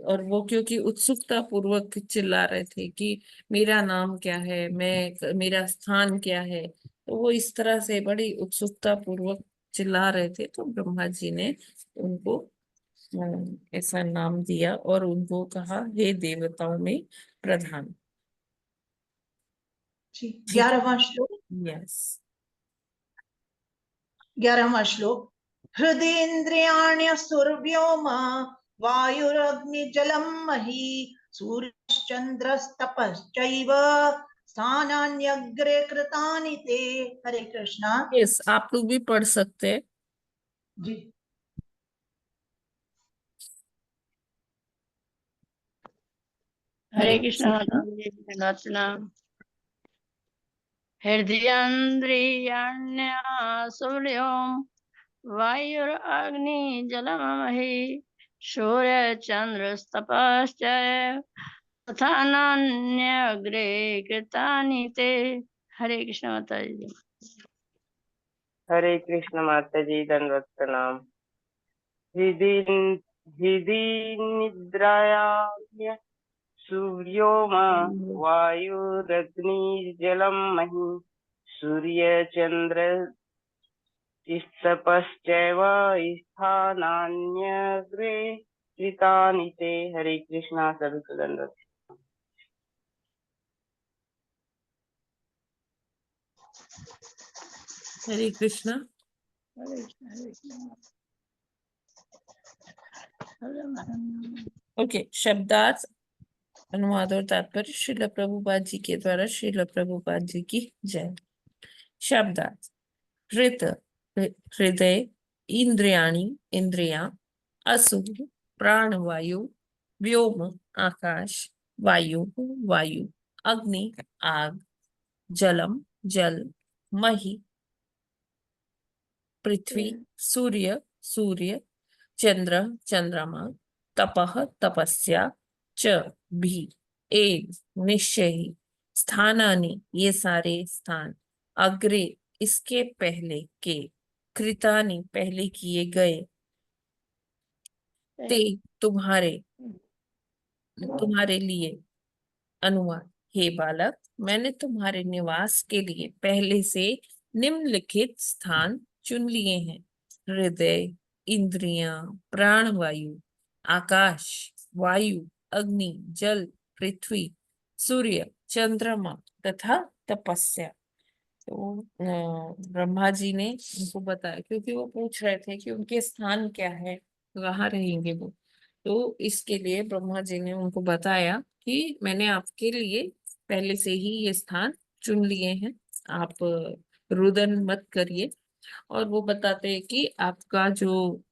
S1: और वो क्योंकि उत्सुकता पूर्वक चिल्ला रहे थे कि मेरा नाम क्या है, मेरा स्थान क्या है, तो वो इस तरह से बड़ी उत्सुकता पूर्वक चिल्ला रहे थे। तो ब्रह्मा जी ने उनको ऐसा नाम दिया और उनको कहा हे देवताओं में प्रधान।
S11: 11वां श्लोक।
S1: यस।
S11: 11वां श्लोक हृदयेन्द्रियाण्य सुरव्योम वायुरग्निजलं मही सूर्यश्चन्द्रस्तपश्चैव स्थानान्यग्रे कृतानि ते। हरे कृष्णा।
S1: यस, आप लोग भी पढ़ सकते हैं
S11: जी।
S12: हरे कृष्णा माता जी प्रणाम। हृदयेन्द्रियाण्या सूर्यों वायुरग्नि जलमहि सूर्यचन्द्रस्तपश्च तथा नान्यग्रे कृतानि ते। हरे कृष्ण माता जी।
S13: हरे कृष्ण माता जी दंडवत प्रणाम। हृदि निद्रायाम्य सूर्योमा वायुरग्निजलं महि सूर्यचन्द्र तपश्चैव स्थानान्यग्रे कृतानि ते। हरे कृष्णा सभी को दंडवत।
S1: हरे कृष्णा। ओके, शब्दार्थ, अनुवाद और तात्पर्य श्रील प्रभुपाद जी के द्वारा श्रील प्रभुपाद जी की जय। शब्दार्थ हृदय, इंद्रियाणि इंद्रिया, असुर प्राणवायु, व्योम आकाश, वायु वायु, अग्नि आग, जलम जल, मही पृथ्वी, सूर्य सूर्य, चंद्र चंद्रमा, तपः तपस्या, च भी एक निश्चय ही, स्थानानि ये सारे स्थान, अग्रे इसके पहले के, कृतानि पहले किए गए, ते तुम्हारे तुम्हारे लिए। अनुवाद हे बालक, मैंने तुम्हारे निवास के लिए पहले से निम्नलिखित स्थान चुन लिए हैं। हृदय, इंद्रियां, प्राणवायु, आकाश, वायु, अग्नि, जल, पृथ्वी, सूर्य, चंद्रमा तथा तपस्या। तो ब्रह्मा जी ने उनको बताया, क्योंकि वो पूछ रहे थे कि उनके स्थान क्या है, कहाँ रहेंगे वो। तो इसके लिए ब्रह्मा जी ने उनको बताया कि मैंने आपके लिए पहले से ही ये स्थान चुन लिए हैं। आप रुदन मत करिए। और वो बताते हैं कि आपका जो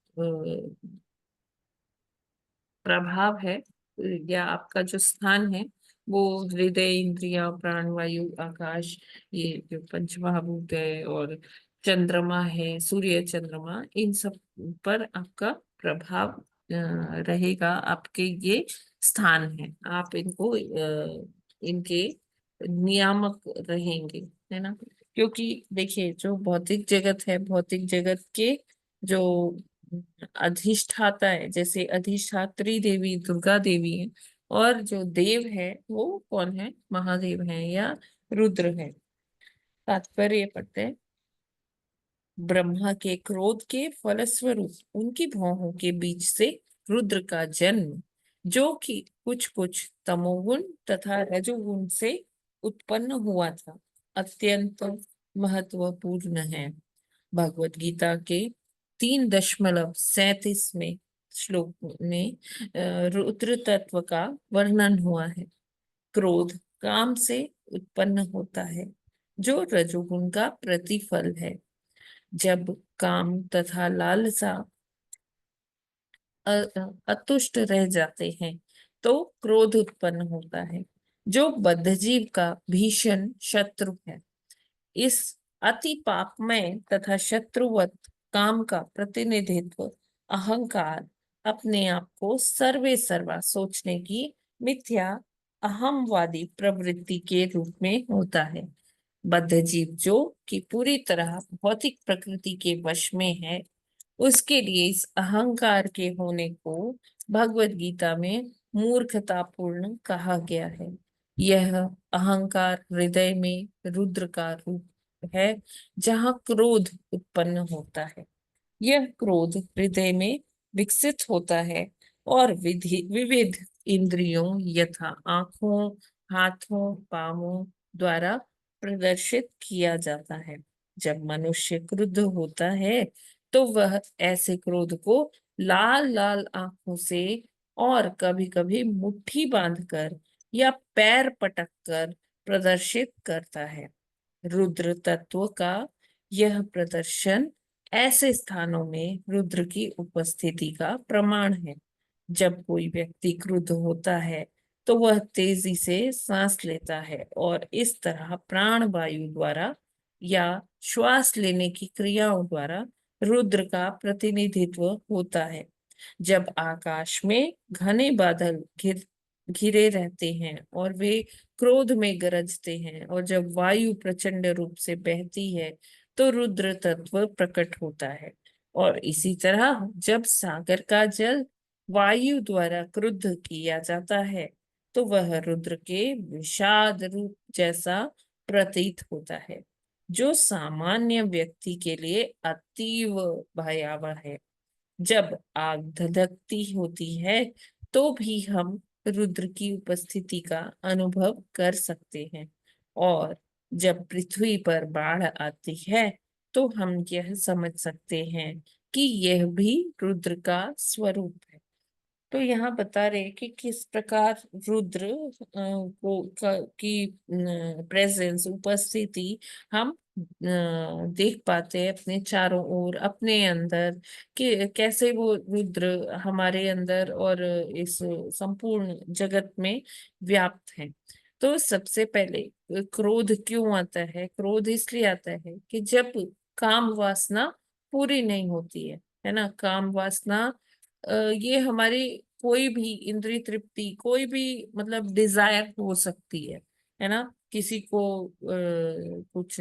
S1: प्रभाव है या आपका जो स्थान है वो हृदय, इंद्रिया, प्राणवायु, आकाश, ये जो पंचमहाभूत है और चंद्रमा है, सूर्य चंद्रमा, इन सब पर आपका प्रभाव रहेगा। आपके ये स्थान है, आप इनको इनके नियामक रहेंगे, है ना। क्योंकि देखिए जो भौतिक जगत है, भौतिक जगत के जो अधिष्ठाता है, जैसे अधिष्ठात्री देवी दुर्गा देवी है, और जो देव है वो कौन है, महादेव है या रुद्र है। तात्पर्य पढ़ते हैं, ब्रह्मा के क्रोध के फलस्वरूप उनकी भौहों के बीच से रुद्र का जन्म, जो कि कुछ कुछ तमोगुण तथा रजोगुण से उत्पन्न हुआ था, अत्यंत महत्वपूर्ण है। भगवत गीता के 3.37 श्लोक में रुद्र तत्व का वर्णन हुआ है। क्रोध काम से उत्पन्न होता है, जो रजोगुण का प्रतिफल है। जब काम तथा लालसा अतुष्ट रह जाते हैं तो क्रोध उत्पन्न होता है, जो बद्धजीव का भीषण शत्रु है। इस अति पापमय तथा शत्रुवत काम का प्रतिनिधित्व अहंकार, अपने आप को सर्वे सर्वा सोचने की मिथ्या अहमवादी प्रवृत्ति के रूप में होता है। बद्ध जीव जो कि पूरी तरह भौतिक प्रकृति के वश में है, उसके लिए इस अहंकार के होने को भगवत गीता में मूर्खतापूर्ण कहा गया है। यह अहंकार हृदय में रुद्र का रूप है, जहाँ क्रोध उत्पन्न होता है। यह क्रोध हृदय में विकसित होता है और विविध इंद्रियों यथा आंखों, हाथों, पांवों द्वारा प्रदर्शित किया जाता है। जब मनुष्य क्रुद्ध होता है तो वह ऐसे क्रोध को लाल लाल आंखों से और कभी कभी मुट्ठी बांधकर या पैर पटक कर प्रदर्शित करता है। रुद्र तत्व का यह प्रदर्शन ऐसे स्थानों में रुद्र की उपस्थिति का प्रमाण है। जब कोई व्यक्ति क्रुद्ध होता है तो वह तेजी से सांस लेता है और इस तरह प्राण वायु द्वारा या श्वास लेने की क्रियाओं द्वारा रुद्र का प्रतिनिधित्व होता है। जब आकाश में घने बादल घिरे रहते हैं और वे क्रोध में गरजते हैं, और जब वायु प्रचंड रूप से बहती है तो रुद्र तत्व प्रकट होता है। और इसी तरह जब सागर का जल वायु द्वारा क्रुद्ध किया जाता है तो वह रुद्र के विषाद रूप जैसा प्रतीत होता है, जो सामान्य व्यक्ति के लिए अतीव भयावह है। जब आग धधकती होती है तो भी हम रुद्र की उपस्थिति का अनुभव कर सकते हैं, और जब पृथ्वी पर बाढ़ आती है तो हम यह समझ सकते हैं कि यह भी रुद्र का स्वरूप है। तो यहाँ बता रहे कि किस प्रकार रुद्र की प्रेजेंस, उपस्थिति हम देख पाते हैं अपने चारों ओर, अपने अंदर, कि कैसे वो रुद्र हमारे अंदर और इस संपूर्ण जगत में व्याप्त है। तो सबसे पहले क्रोध क्यों आता है? क्रोध इसलिए आता है कि जब काम वासना पूरी नहीं होती है ना। काम वासना ये हमारी कोई भी इंद्रिय तृप्ति, कोई भी मतलब डिजायर हो सकती है ना। किसी को कुछ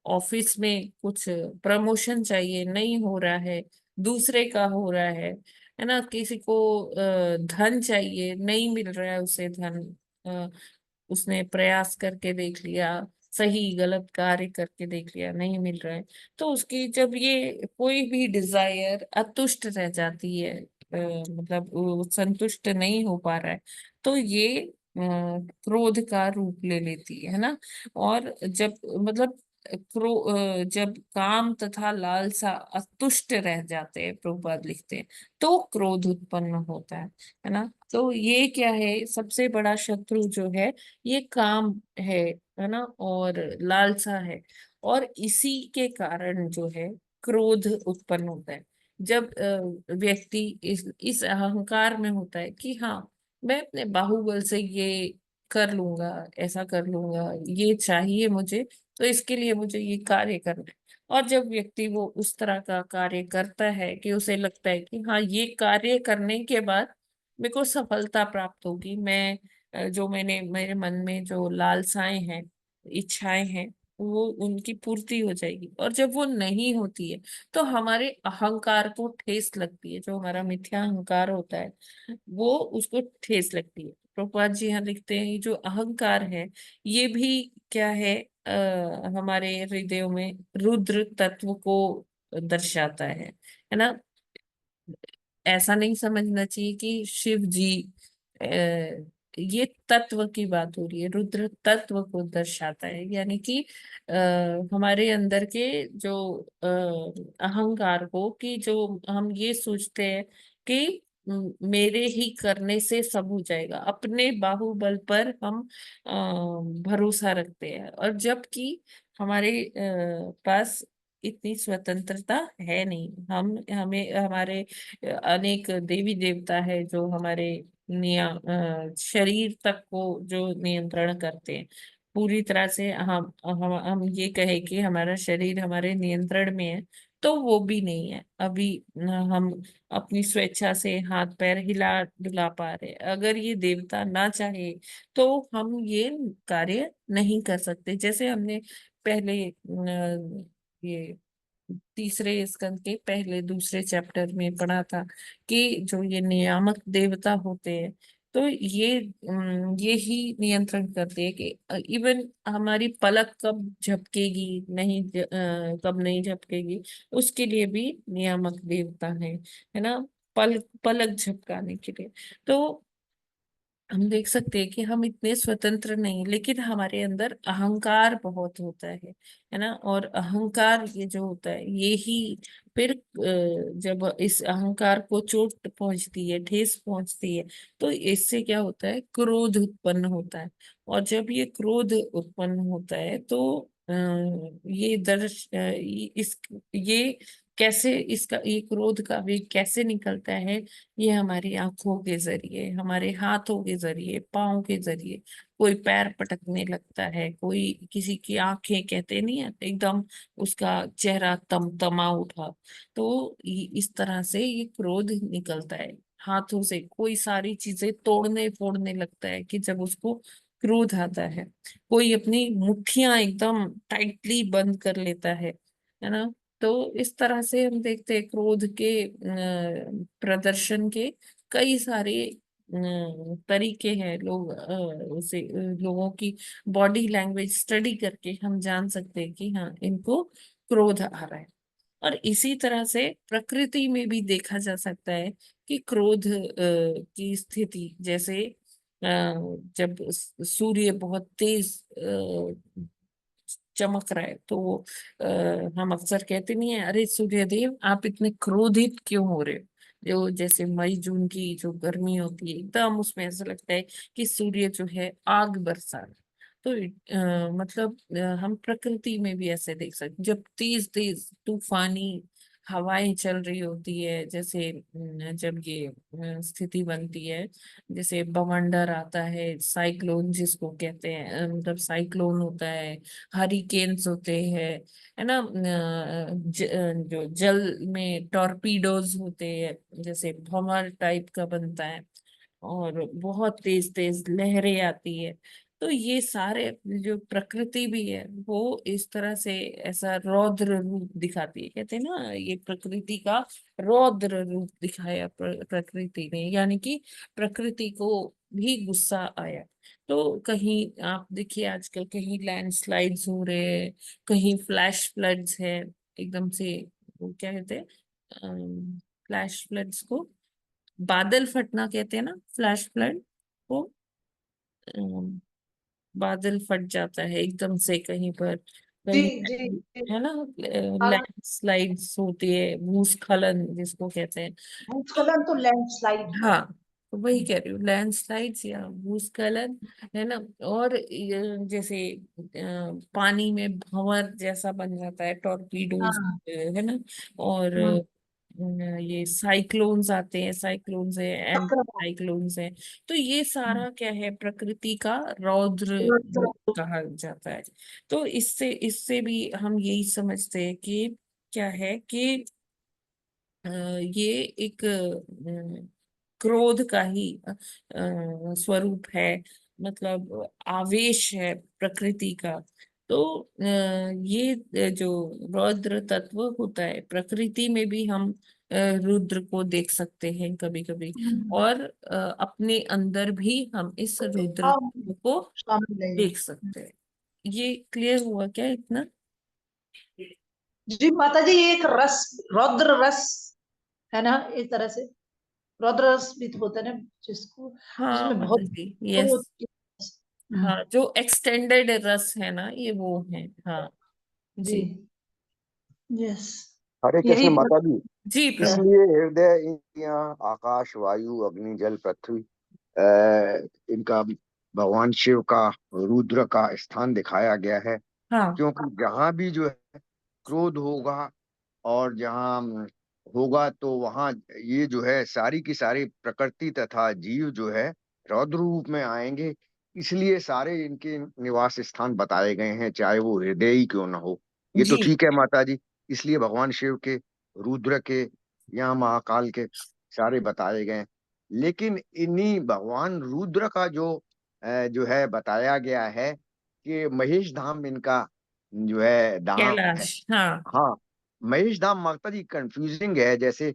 S1: ऑफिस में कुछ प्रमोशन चाहिए, नहीं हो रहा है, दूसरे का हो रहा है ना। किसी को धन चाहिए, नहीं मिल रहा है उसे धन, उसने प्रयास करके देख लिया, सही गलत कार्य करके देख लिया, नहीं मिल रहा है, तो उसकी जब ये कोई भी डिजायर अतुष्ट रह जाती है, मतलब वो संतुष्ट नहीं हो पा रहा है, तो ये क्रोध का रूप ले लेती है ना। और जब मतलब जब काम तथा लालसा असंतुष्ट रह जाते हैं, प्रभुपाद लिखते हैं, तो क्रोध उत्पन्न होता है ना। तो ये क्या है, सबसे बड़ा शत्रु जो है ये काम है ना, और लालसा है। और इसी के कारण जो है क्रोध उत्पन्न होता है। जब व्यक्ति इस अहंकार में होता है कि हाँ, मैं अपने बाहुबल से ये कर लूंगा, ऐसा कर लूंगा, ये चाहिए मुझे, तो इसके लिए मुझे ये कार्य करना है। और जब व्यक्ति वो उस तरह का कार्य करता है कि उसे लगता है कि हाँ, ये कार्य करने के बाद मेरे को सफलता प्राप्त होगी, मैं जो मैंने मेरे मन में जो लालसाएं हैं, इच्छाएं हैं, वो उनकी पूर्ति हो जाएगी। और जब वो नहीं होती है तो हमारे अहंकार को ठेस लगती है, जो हमारा मिथ्या अहंकार होता है वो उसको ठेस लगती है। प्रभुपाद जी यहाँ लिखते हैं, ये जो अहंकार है ये भी क्या है, हमारे हृदयों में रुद्र तत्व को दर्शाता है ना। ऐसा नहीं समझना चाहिए कि शिव जी, ये तत्व की बात हो रही है, रुद्र तत्व को दर्शाता है, यानी कि हमारे अंदर के जो अहंकार को, कि जो हम ये सोचते हैं कि मेरे ही करने से सब हो जाएगा, अपने बाहुबल पर हम भरोसा रखते हैं। और जबकि हमारे पास इतनी स्वतंत्रता है नहीं। हम हमें हमारे अनेक देवी देवता है जो हमारे शरीर तक को जो नियंत्रण करते हैं। पूरी तरह से हम ये कहे कि हमारा शरीर हमारे नियंत्रण में है, तो वो भी नहीं है अभी। हम अपनी स्वेच्छा से हाथ पैर हिला डुला पा रहे हैं। अगर ये देवता ना चाहे तो हम ये कार्य नहीं कर सकते। जैसे हमने पहले ये तीसरे स्कंद के पहले दूसरे चैप्टर में पढ़ा था कि जो ये नियामक देवता होते हैं, तो ये ही नियंत्रण करते हैं कि इवन हमारी पलक कब झपकेगी, नहीं कब नहीं झपकेगी, उसके लिए भी नियामक देवता है ना, पलक झपकाने के लिए। तो हम देख सकते हैं कि हम इतने स्वतंत्र नहीं, लेकिन हमारे अंदर अहंकार बहुत होता है ना। और अहंकार ये जो होता है ये ही फिर जब इस अहंकार को चोट पहुंचती है, ठेस पहुंचती है, तो इससे क्या होता है, क्रोध उत्पन्न होता है। और जब ये क्रोध उत्पन्न होता है तो ये इस ये कैसे, इसका ये क्रोध का वेग कैसे निकलता है, ये हमारी आंखों के जरिए, हमारे हाथों के जरिए, पाँव के जरिए, कोई पैर पटकने लगता है, कोई किसी की आंखें, कहते नहीं है एकदम उसका चेहरा तमतमा उठा, तो इस तरह से ये क्रोध निकलता है। हाथों से कोई सारी चीजें तोड़ने फोड़ने लगता है कि जब उसको क्रोध आता है। कोई अपनी मुट्ठियां एकदम टाइटली बंद कर लेता है ना। तो इस तरह से हम देखते हैं क्रोध के प्रदर्शन के कई सारे तरीके हैं। उसे लोगों की बॉडी लैंग्वेज स्टडी करके हम जान सकते हैं कि हाँ, इनको क्रोध आ रहा है। और इसी तरह से प्रकृति में भी देखा जा सकता है कि क्रोध की स्थिति, जैसे जब सूर्य बहुत तेज चमक रहा है, तो हम अक्सर कहते नहीं है, अरे सूर्यदेव आप इतने क्रोधित क्यों हो रहे हो। जो जैसे मई जून की जो गर्मी होती है, एकदम उसमें ऐसा लगता है कि सूर्य जो है आग बरसा रहा है। तो मतलब हम प्रकृति में भी ऐसे देख सकते, जब तेज तेज तूफानी हवाएं चल रही होती है, जैसे जब ये स्थिति बनती है, जैसे बवंडर आता है, साइक्लोन जिसको कहते हैं, मतलब साइक्लोन होता है, हरिकेन्स होते हैं, है ना। जो जल में टॉर्पीडोज होते हैं, जैसे भंवर टाइप का बनता है, और बहुत तेज तेज लहरें आती है। तो ये सारे जो प्रकृति भी है वो इस तरह से ऐसा रौद्र रूप दिखाती है। कहते हैं ना, ये प्रकृति का रौद्र रूप दिखाया प्रकृति ने, यानी कि प्रकृति को भी गुस्सा आया। तो कहीं आप देखिए आजकल कहीं लैंडस्लाइड्स हो रहे हैं, कहीं फ्लैश फ्लड्स है, एकदम से, वो क्या कहते हैं, फ्लैश फ्लड्स को बादल फटना कहते हैं ना, फ्लैश फ्लड को, अम, बादल फट जाता है एकदम से कहीं पर,
S11: जी
S1: कहीं
S11: जी जी।
S1: है ना,
S11: हाँ,
S1: लैंडस्लाइड्स होती है, भूस्खलन जिसको कहते हैं। तो
S11: भूस्खलन तो लैंडस्लाइड है।
S1: हाँ, तो वही कह रही हूँ, लैंडस्लाइड्स या भूस्खलन, है ना। और जैसे पानी में भंवर जैसा बन जाता है, टॉर्पीडोज,
S11: हाँ।
S1: है ना। और
S11: हम्म।
S1: ये साइक्लोन्स आते हैं, साइक्लोन्स है, एंटी
S11: चक्रवात।
S1: साइक्लोन्स है। तो ये सारा क्या है, प्रकृति का रौद्र रूप कहा जाता है। तो इससे इससे भी हम यही समझते हैं कि क्या है कि ये एक क्रोध का ही स्वरूप है, मतलब आवेश है प्रकृति का। तो ये जो रौद्र तत्व होता है प्रकृति में भी हम रुद्र को देख सकते हैं कभी कभी।
S11: हम्म।
S1: और अपने अंदर भी हम इस रुद्र
S11: हाँ,
S1: तत्व को
S11: शामिल है ये।
S1: देख सकते हैं। ये क्लियर हुआ क्या इतना?
S11: जी माता जी, ये एक रस, रौद्र रस है ना, इस तरह से रौद्र रस भी तो होता है ना, जिसको
S1: हाँ
S11: जिसमें बहुत
S1: मतलब जी,
S11: क्रोध
S1: यस।
S11: हम्म।
S1: हाँ, जो एक्सटेंडेड रस है ना, ये वो है। हाँ
S11: जी।
S1: जी।
S11: यस।
S10: हरे
S11: यही
S10: कृष्ण माता जी।
S1: जी प्रभु।
S10: इसलिए हृदय, इंद्रियां, आकाश, वायु, अग्नि, जल, पृथ्वी, इनका भगवान शिव का, रुद्र का स्थान दिखाया गया है।
S1: हाँ,
S10: क्योंकि जहां भी जो है क्रोध होगा, और जहाँ होगा, तो वहाँ ये जो है सारी की सारी प्रकृति तथा जीव जो है रौद्र रूप में आएंगे। इसलिए सारे इनके निवास स्थान बताए गए हैं, चाहे वो हृदय ही क्यों ना हो। ये तो
S1: जी
S10: ठीक है माता जी। इसलिए भगवान शिव के, रुद्र के, या महाकाल के सारे बताए गए हैं। लेकिन इन्हीं भगवान रुद्र का जो है बताया गया है कि महेश धाम इनका जो है धाम है।
S1: कैलाश, हाँ।
S10: हाँ, महेश धाम माता जी कंफ्यूजिंग है। जैसे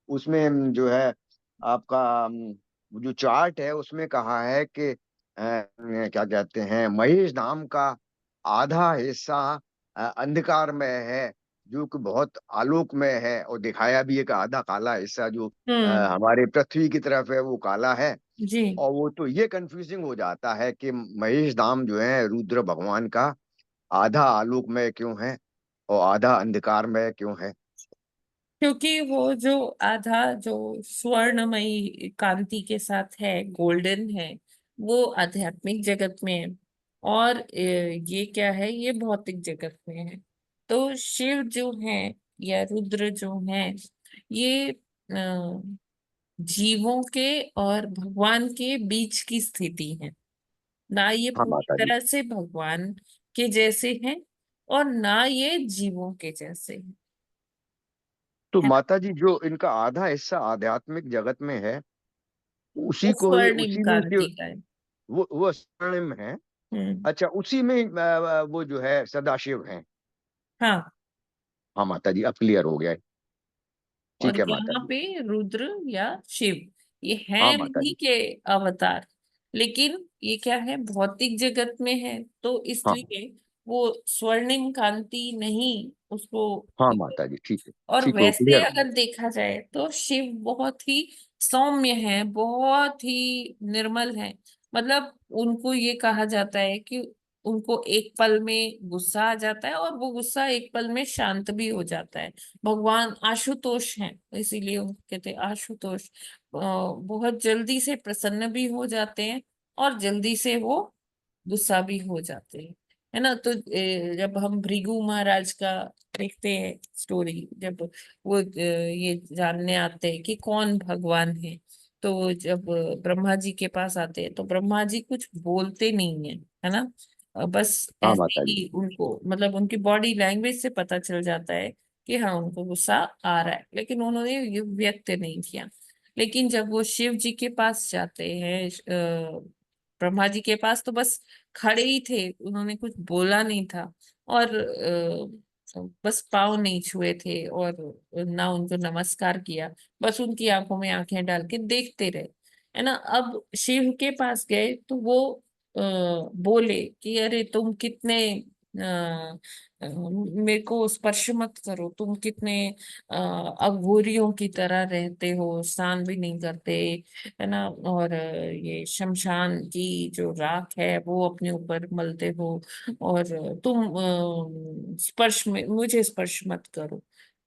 S10: उसमें जो है आपका वो जो चार्ट है उसमें कहा है कि क्या कहते हैं, महेश धाम का आधा हिस्सा अंधकार में है, जो कि बहुत आलोक में है। और दिखाया भी है कि आधा काला हिस्सा जो
S1: हम्म।
S10: हमारे पृथ्वी की तरफ है वो काला है।
S1: जी,
S10: और वो तो ये कंफ्यूजिंग हो जाता है कि महेश धाम जो है रुद्र भगवान का आधा आलोक में क्यों है और आधा अंधकार में क्यों है।
S1: क्योंकि वो जो आधा जो स्वर्णमयी कांति के साथ है, गोल्डन है, वो आध्यात्मिक जगत में है। और ये क्या है, ये भौतिक जगत में है। तो शिव जो है या रुद्र जो है, ये जीवों के और भगवान के बीच की स्थिति है। ना ये
S10: हाँ
S1: पूरी
S10: माता जी।
S1: तरह से भगवान के जैसे हैं और ना ये जीवों के जैसे हैं,
S10: तो
S1: है ना।
S10: माता जी, जो इनका आधा हिस्सा आध्यात्मिक जगत में है,
S1: वो
S10: उसी को ही,
S1: स्वर्णिम
S10: उसी में
S1: कांति का है।
S10: वो स्वर्णिम है।
S1: हम्म।
S10: अच्छा, उसी में वो जो है सदाशिव है।
S1: हाँ,
S10: हाँ माता जी, अब क्लियर हो गया है।
S1: और
S10: ठीक है माता
S1: यहाँ
S10: जी।
S1: पे रुद्र या शिव, ये
S10: हाँ
S1: हैं
S10: माता
S1: नहीं
S10: जी।
S1: के अवतार, लेकिन ये क्या है, भौतिक जगत में है, तो
S10: हाँ
S1: इसलिए वो स्वर्णिम कांति नहीं उसको।
S10: हाँ माता जी, ठीक है।
S1: और
S10: ठीक हो,
S1: वैसे
S10: क्लियर हो गया।
S1: अगर देखा जाए तो शिव बहुत ही सौम्य है, बहुत ही निर्मल है। मतलब उनको ये कहा जाता है कि उनको एक पल में गुस्सा आ जाता है और वो गुस्सा एक पल में शांत भी हो जाता है। भगवान आशुतोष हैं, इसीलिए उनको कहते हैं आशुतोष। बहुत जल्दी से प्रसन्न भी हो जाते हैं और जल्दी से वो गुस्सा भी हो जाते हैं, है ना। तो जब हम भृगु महाराज का देखते हैं स्टोरी, जब वो ये जानने आते हैं कि कौन भगवान है, तो जब ब्रह्मा जी के पास आते हैं तो ब्रह्मा जी कुछ बोलते नहीं है, है ना। बस
S10: हाँ
S1: ऐसे
S10: माता जी।
S1: ही उनको, मतलब उनकी बॉडी लैंग्वेज से पता चल जाता है कि हाँ उनको गुस्सा आ रहा है, लेकिन उन्होंने ये व्यक्त नहीं किया। लेकिन जब वो शिव जी के पास जाते हैं, ब्रह्मा जी के पास, तो बस खड़े ही थे, उन्होंने कुछ बोला नहीं था। और बस पाँव नहीं छुए थे और ना उनको नमस्कार किया, बस उनकी आंखों में आंखें डाल के देखते रहे, है ना। अब शिव के पास गए तो वो बोले कि अरे तुम कितने मेरे को स्पर्श मत करो, तुम कितने अघोरियों की तरह रहते हो, स्नान भी नहीं करते, है ना, और ये शमशान की जो राख है वो अपने ऊपर मलते हो, और तुम स्पर्श में मुझे स्पर्श मत करो।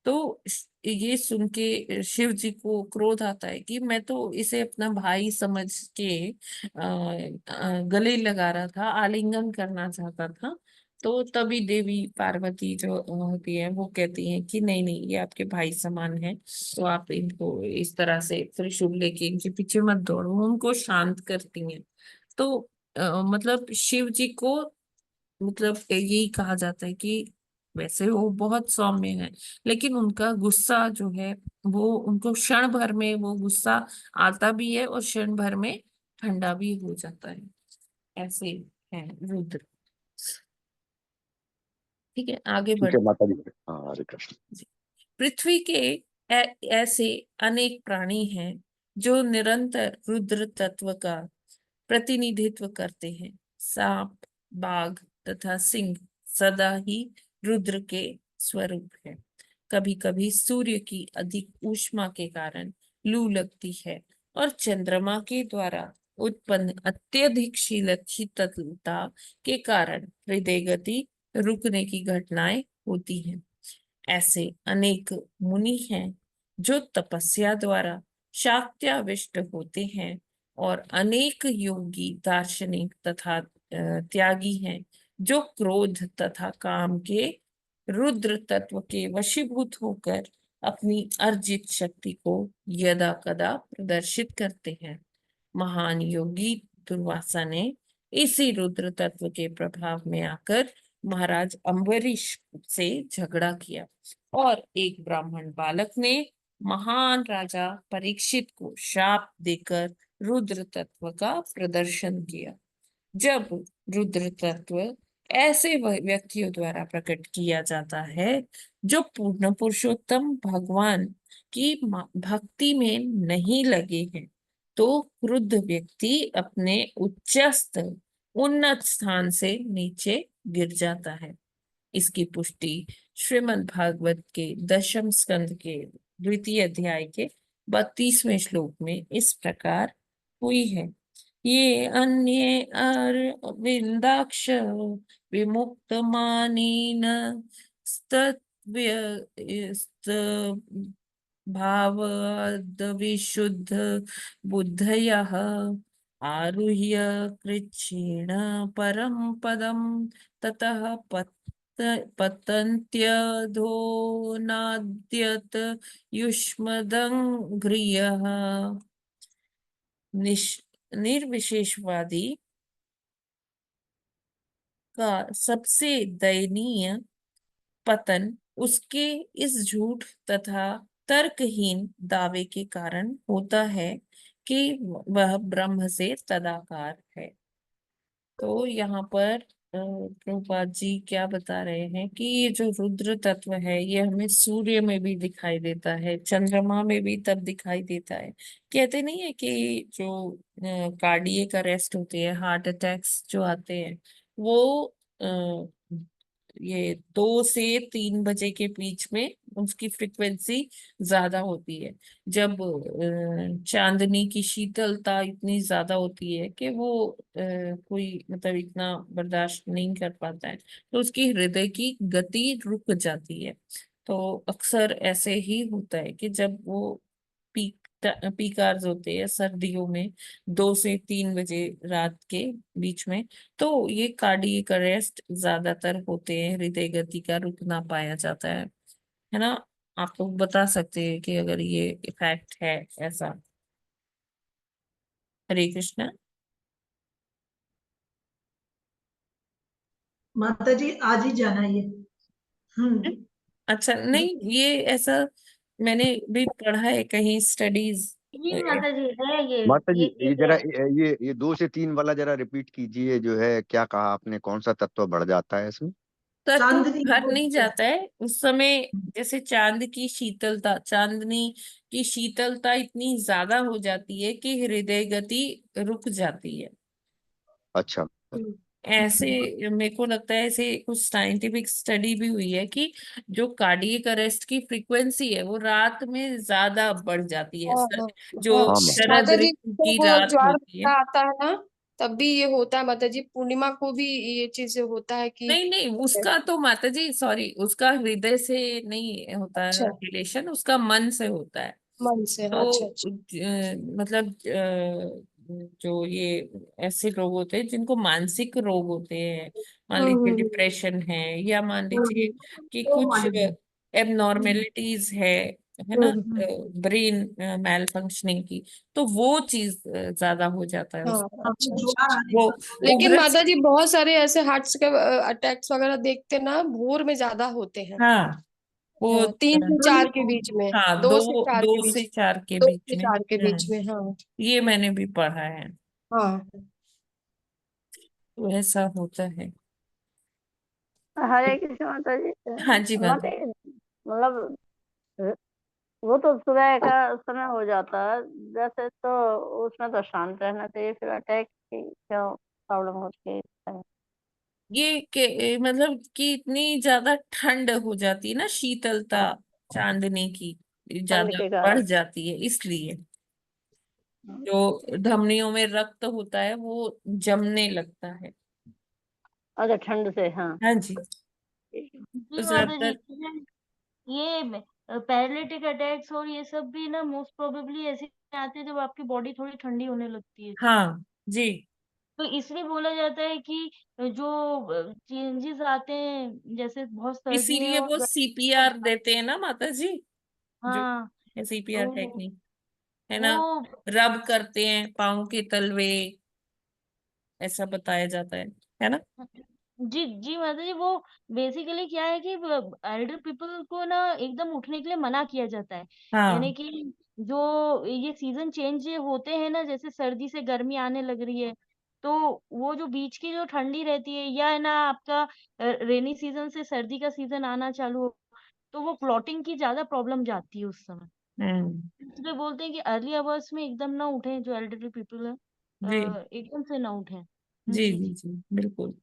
S1: तो ये सुन के शिव जी को क्रोध आता है कि मैं तो इसे अपना भाई समझ के गले लगा रहा था, आलिंगन करना चाहता था। तो तभी देवी पार्वती जो होती है वो कहती है कि नहीं नहीं, ये आपके भाई समान है, तो आप इनको इस तरह से त्रिशूल लेके इनके पीछे मत दौड़ो, वो उनको शांत करती हैं। तो मतलब शिव जी को, मतलब यही कहा जाता है कि वैसे वो बहुत सौम्य है, लेकिन उनका गुस्सा जो है वो उनको क्षण भर में वो गुस्सा आता भी है और क्षण भर में ठंडा भी हो जाता है। ऐसे है रुद्र। ठीक है, आगे
S10: ठीक
S1: बढ़।
S10: है माता जी। हाँ, हरे कृष्ण।
S1: पृथ्वी के ऐसे अनेक प्राणी हैं जो निरंतर रुद्र तत्व का प्रतिनिधित्व करते हैं। सांप, बाघ तथा सिंह सदा ही रुद्र के स्वरूप है। कभी कभी सूर्य की अधिक ऊष्मा के कारण लू लगती है और चंद्रमा के द्वारा उत्पन्न अत्यधिक शीतलता के कारण हृदय गति रुकने की घटनाएं होती हैं। ऐसे अनेक मुनि हैं जो तपस्या द्वारा शाक्त्याविष्ट होते हैं, और अनेक योगी दार्शनिक तथा त्यागी हैं जो क्रोध तथा काम के रुद्र तत्व के वशीभूत होकर अपनी अर्जित शक्ति को यदा कदा प्रदर्शित करते हैं। महान योगी दुर्वासा ने इसी रुद्र तत्व के प्रभाव में आकर महाराज अम्बरीश से झगड़ा किया, और एक ब्राह्मण बालक ने महान राजा परीक्षित को शाप देकर रुद्र तत्व का प्रदर्शन किया। जब रुद्र तत्व ऐसे व्यक्तियों द्वारा प्रकट किया जाता है जो पूर्ण पुरुषोत्तम भगवान की भक्ति में नहीं लगे हैं, तो क्रुद्ध व्यक्ति अपने उच्चस्थ उन्नत स्थान से नीचे गिर जाता है। इसकी पुष्टि श्रीमद् भागवत के 10वें स्कंद के 2य अध्याय के 32वें श्लोक में इस प्रकार हुई है। ये अन्ये अरविन्दाक्ष विमुक्त मानेन भावाद विशुद्ध बुद्धयः आरुह्य कृच्छ्रेण परम पदम ततः पतन्त्यधो नाद्यत युष्मदङ्घ्रियः। निर्विशेषवादी का सबसे दयनीय पतन उसके इस झूठ तथा तर्कहीन दावे के कारण होता है कि वह ब्रह्म से तदाकार है। तो यहाँ पर प्रभुपाद जी क्या बता रहे हैं कि ये जो रुद्र तत्व है ये हमें सूर्य में भी दिखाई देता है, चंद्रमा में भी तब दिखाई देता है। कहते नहीं है कि जो कार्डियक अरेस्ट होते हैं, हार्ट अटैक्स जो आते हैं, वो अ, ये 2 से 3 बजे के बीच में उसकी फ्रिक्वेंसी ज्यादा होती है, जब चांदनी की शीतलता इतनी ज्यादा होती है कि वो कोई मतलब इतना बर्दाश्त नहीं कर पाता है, तो उसकी हृदय की गति रुक जाती है। तो अक्सर ऐसे ही होता है कि जब वो पीक पीक आवर्स होते हैं सर्दियों में, 2 से 3 बजे रात के बीच में, तो ये कार्डियक अरेस्ट ज्यादातर होते हैं, हृदय गति का रुकना पाया जाता है ना। आप लोग बता सकते हैं कि अगर ये इफेक्ट है ऐसा। हरे कृष्णा।
S11: माता जी आज ही जाना ये।
S1: अच्छा, नहीं ये ऐसा मैंने भी पढ़ा है कहीं स्टडीज।
S8: जी माता जी है ये
S10: माता जी,
S8: ये
S10: ये
S8: है।
S10: जरा ये 2 से 3 वाला जरा रिपीट कीजिए, जो है क्या कहा आपने, कौन सा तत्व बढ़ जाता है इसमें?
S1: तत्व
S11: चांदनी
S1: भर नहीं जाता है उस समय, जैसे चांद की शीतलता, चांदनी की शीतलता इतनी ज्यादा हो जाती है कि हृदय गति रुक जाती है।
S10: अच्छा।
S1: ऐसे मेरे को लगता है ऐसे कुछ साइंटिफिक स्टडी भी हुई है कि जो कार्डियक अरेस्ट की फ्रीक्वेंसी है वो रात में ज्यादा बढ़ जाती है।
S4: हाँ हाँ
S1: जो
S4: हाँ।
S10: हाँ माता
S1: शरद
S4: माता जी,
S1: ऋतु की
S4: जब
S1: रात
S4: ज्वार
S1: होती है।
S4: भाटा आता है ना, तब भी ये होता है माता जी। पूर्णिमा को भी ये चीज होता है कि
S1: नहीं नहीं, उसका तो माता जी सॉरी, उसका हृदय से नहीं होता है
S4: अच्छा,
S1: रिलेशन, उसका मन से होता है।
S4: मन से। अच्छा
S1: तो
S4: अच्छा।
S1: मतलब जो ये ऐसे लोग होते हैं जिनको मानसिक रोग होते हैं, मान लीजिए
S4: हम्म
S1: डिप्रेशन है, या मान लीजिए
S4: हम्म
S1: कि
S11: ओ
S1: कुछ
S11: माय गॉड।
S1: एबनॉर्मेलिटीज है ना,
S4: हम्म।
S1: ब्रेन मैल फंक्शनिंग की, तो वो चीज ज्यादा हो जाता है
S4: हाँ
S1: उसको।
S11: आपको
S4: अच्छा अच्छा
S11: ज्वार
S4: अच्छा।
S11: आने
S1: वो
S11: का
S4: लेकिन
S1: उग्र,
S4: माता जी बहुत सारे ऐसे हार्ट के अटैक्स वगैरह देखते ना, भोर में ज्यादा होते हैं।
S1: हाँ वो
S4: हाँ, 3 से 4 के बीच में,
S1: हाँ,
S4: दो
S1: दो
S4: से चार के
S1: दो से
S4: बीच
S1: चार के
S4: दो
S1: बीच
S4: से
S1: में।
S4: चार के बीच में। हाँ
S1: ये मैंने भी पढ़ा है,
S4: हाँ।
S1: तो ऐसा होता है।
S12: हरे कृष्ण माता जी।
S1: हाँ जी
S12: माता
S1: माता।
S12: जी, मतलब वो तो सुबह का समय हो जाता है जैसे, तो उसमें तो शांत रहना चाहिए, फिर अटैक की क्या प्रॉब्लम होती है इस time?
S1: मतलब कि इतनी ज्यादा ठंड हो जाती है ना, शीतलता
S12: हाँ,
S1: चांदनी की
S12: ठंड
S1: ज्यादा
S12: के
S1: बढ़
S12: कारण।
S1: जाती है, इसलिए
S12: हाँ,
S1: जो धमनियों में रक्त होता है वो जमने लगता है।
S12: अच्छा, ठंड से, हाँ।
S1: हाँ जी, तो
S5: जी माता जी,
S1: ज्यादातर।
S5: ये पैरालिटिक अटैक्स और ये सब भी ना मोस्ट प्रोबेबली ऐसे आते हैं जब आपकी बॉडी थोड़ी ठंडी होने लगती है।
S1: हाँ जी,
S5: तो इसलिए बोला जाता है कि जो चेंजेस आते हैं, जैसे बहुत सर्दी में
S1: इसीलिए
S5: और
S1: वो सीपीआर देते हैं ना माता जी, जो
S5: हाँ,
S1: सीपीआर
S5: तो
S1: टेक्निक है ना,
S5: वो
S1: रब करते हैं पाँव के तलवे, ऐसा बताया जाता है ना।
S5: जी जी माता जी, वो बेसिकली क्या है कि एल्डर पीपल को ना एकदम उठने के लिए मना किया जाता है। यानी
S1: हाँ।
S5: कि जो ये सीजन चेंज होते हैं ना, जैसे सर्दी से गर्मी आने लग रही है, तो वो जो बीच की जो ठंडी रहती है, या है ना आपका रेनी सीजन से सर्दी का सीजन आना चालू हो, तो वो क्लॉटिंग की ज्यादा प्रॉब्लम जाती है उस समय।
S1: हम्म।
S5: इसलिए बोलते हैं कि अर्ली आवर्स में एकदम ना उठें, जो एल्डरली पीपल है
S1: जी
S5: एकदम से ना उठें।
S1: जी
S5: जी
S1: जी
S5: जी।
S1: जी बिल्कुल।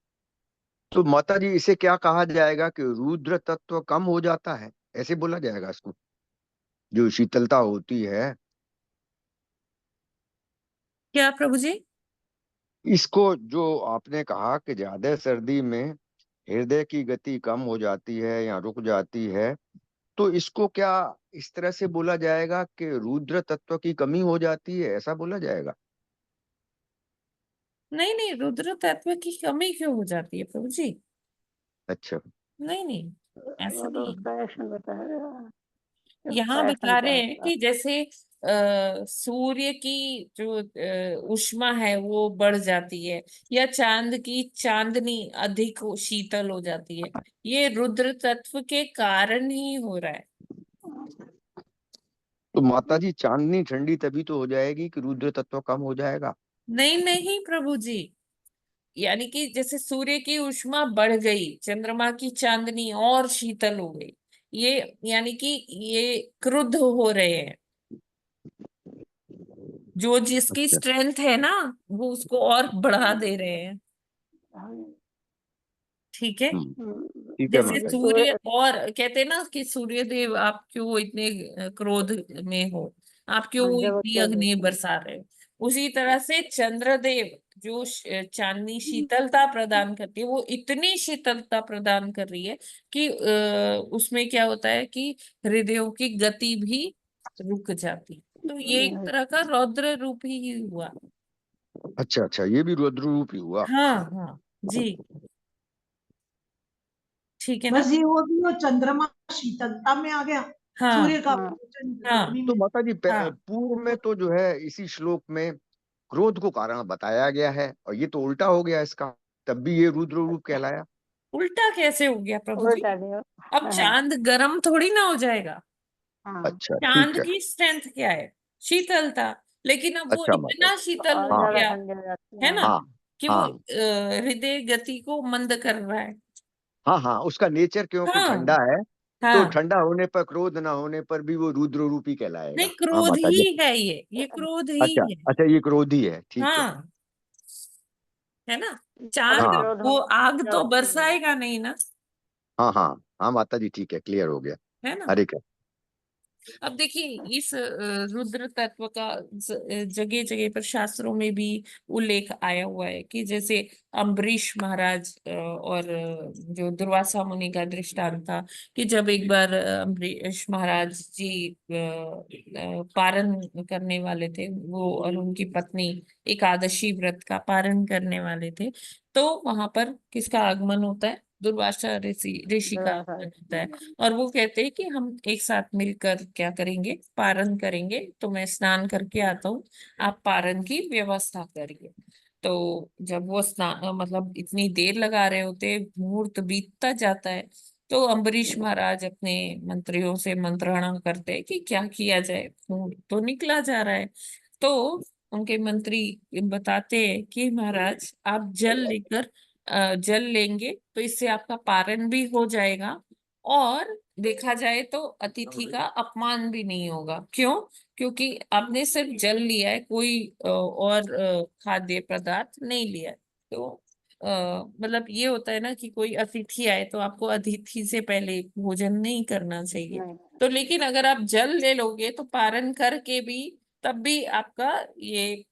S10: तो माता जी इसे क्या कहा जाएगा कि रुद्र तत्व कम हो जाता है, ऐसे बोला जाएगा इसको, जो शीतलता होती है
S1: क्या प्रभु जी?
S10: इसको, जो आपने कहा कि ज्यादा सर्दी में हृदय की गति कम हो जाती है या रुक जाती है, तो इसको क्या इस तरह से बोला जाएगा कि रुद्र तत्व की कमी हो जाती है, ऐसा बोला जाएगा?
S1: नहीं नहीं, रुद्र तत्व की कमी क्यों हो जाती है प्रभु जी?
S10: अच्छा।
S1: नहीं नहीं, ऐसा
S12: वो तो
S1: नहीं।
S12: उसका एक्शन बताया,
S1: यहाँ
S12: उसका एक्शन
S1: बता
S12: क्या
S1: रहे हैं
S12: होता है।
S1: कि जैसे सूर्य की जो ऊष्मा है वो बढ़ जाती है, या चांद की चांदनी अधिक शीतल हो जाती है, ये रुद्र तत्व के कारण ही हो रहा है।
S10: तो माता जी चांदनी ठंडी तभी तो हो जाएगी कि रुद्र तत्व कम हो जाएगा?
S1: नहीं नहीं प्रभु जी, यानी कि जैसे सूर्य की ऊष्मा बढ़ गई, चंद्रमा की चांदनी और शीतल हो गई, ये यानी कि ये क्रुद्ध हो रहे हैं, जो जिसकी
S10: अच्छा।
S1: स्ट्रेंथ है ना वो उसको और बढ़ा दे रहे हैं। ठीक है।
S10: ठीक है
S1: जैसे
S10: माता जी।
S1: सूर्य, और कहते हैं ना कि सूर्य देव आप क्यों इतने क्रोध में हो, आप क्यों
S12: जब
S1: इतनी अग्नि बरसा रहे हो, उसी तरह से चंद्रदेव जो चांदनी शीतलता प्रदान करती है, वो इतनी शीतलता प्रदान कर रही है कि उसमें क्या होता है कि हृदयों की गति भी रुक जाती है। तो ये एक तरह का रौद्र रूप ही हुआ।
S10: अच्छा अच्छा, ये भी रुद्र रूप ही हुआ।
S1: हाँ हाँ जी, ठीक है ना।
S11: बस ये हुआ कि वो चंद्रमा शीतलता में आ गया,
S1: हाँ
S11: सूर्य का
S12: हाँ
S11: प्रकाश
S1: हाँ
S11: गर्मी
S10: तो
S11: में।
S10: माता जी
S1: हाँ।
S10: पूर्व में तो जो है इसी श्लोक में क्रोध को कारण बताया गया है, और ये तो उल्टा हो गया इसका, तब भी ये रुद्र रूप कहलाया।
S1: उल्टा कैसे हो गया प्रभु जी?
S12: उल्टा नहीं हो।
S1: अब
S12: हाँ
S1: चांद गर्म थोड़ी ना हो जाएगा।
S12: हाँ।
S10: अच्छा
S1: चांद
S10: ठीक है।
S1: की स्ट्रेंथ क्या है? शीतलता। लेकिन अब वो
S10: अच्छा माता
S1: इतना
S10: जी।
S1: शीतल
S12: और
S1: हो
S10: हाँ
S12: ज्यादा
S1: गया
S12: ठंडी हो जाती है,
S1: है ना
S12: हाँ।
S10: हाँ
S1: कि वो
S10: हाँ
S1: हृदय गति को मंद कर रहा है।
S10: हाँ हाँ, उसका नेचर क्योंकि
S1: हाँ
S10: ठंडा है, तो
S1: हाँ।
S10: ठंडा होने पर, क्रोध ना होने पर भी वो रुद्र रूप ही
S1: नहीं,
S10: कहलाएगा। हाँ
S1: क्रोध
S10: माता
S1: ही
S10: जी।
S1: है, ये क्रोध ही
S10: अच्छा
S1: है।
S10: अच्छा, ये क्रोधी है, ठीक है।
S1: हाँ है ना। चांद
S10: हाँ
S1: वो आग तो
S12: जातम।
S1: बरसाएगा नहीं ना,
S10: हाँ हाँ हाँ माता जी, ठीक है, क्लियर हो गया।
S1: है ना।
S10: हरे कृष्ण।
S1: अब देखिए इस रुद्र तत्व का जगह जगह पर शास्त्रों में भी उल्लेख आया हुआ है कि जैसे अम्बरीश महाराज और जो दुर्वासा मुनि का दृष्टांत था कि जब एक बार अम्बरीश महाराज जी पारण करने वाले थे, वो और उनकी पत्नी एकादशी व्रत का पारण करने वाले थे, तो वहां पर किसका आगमन होता है, दुर्वासा ऋषि ऋषि का
S12: दुर्वासा
S1: आगमन
S12: ऋषि।
S1: होता है। और वो कहते हैं कि हम एक साथ मिलकर क्या करेंगे, पारण करेंगे, तो मैं स्नान करके आता हूँ, आप पारण की व्यवस्था करिए। तो जब वो स्नान मतलब इतनी देर लगा रहे होते, मुहूर्त बीतता जाता है, तो अम्बरीश महाराज अपने मंत्रियों से मंत्रणा करते हैं कि क्या किया जाए, मुहूर्त तो निकला जा रहा है। तो उनके मंत्री बताते हैं कि महाराज आप जल लेकर जल लेंगे तो इससे आपका पारण भी हो जाएगा, और देखा जाए तो अतिथि का अपमान भी नहीं होगा। क्यों? क्योंकि आपने सिर्फ जल लिया है, कोई और खाद्य पदार्थ नहीं लिया है। तो मतलब ये होता है ना कि कोई अतिथि आए तो आपको अतिथि से पहले भोजन नहीं करना चाहिए।
S12: नहीं।
S1: तो लेकिन अगर आप जल ले लोगे तो पारण करके भी तब भी आपका ये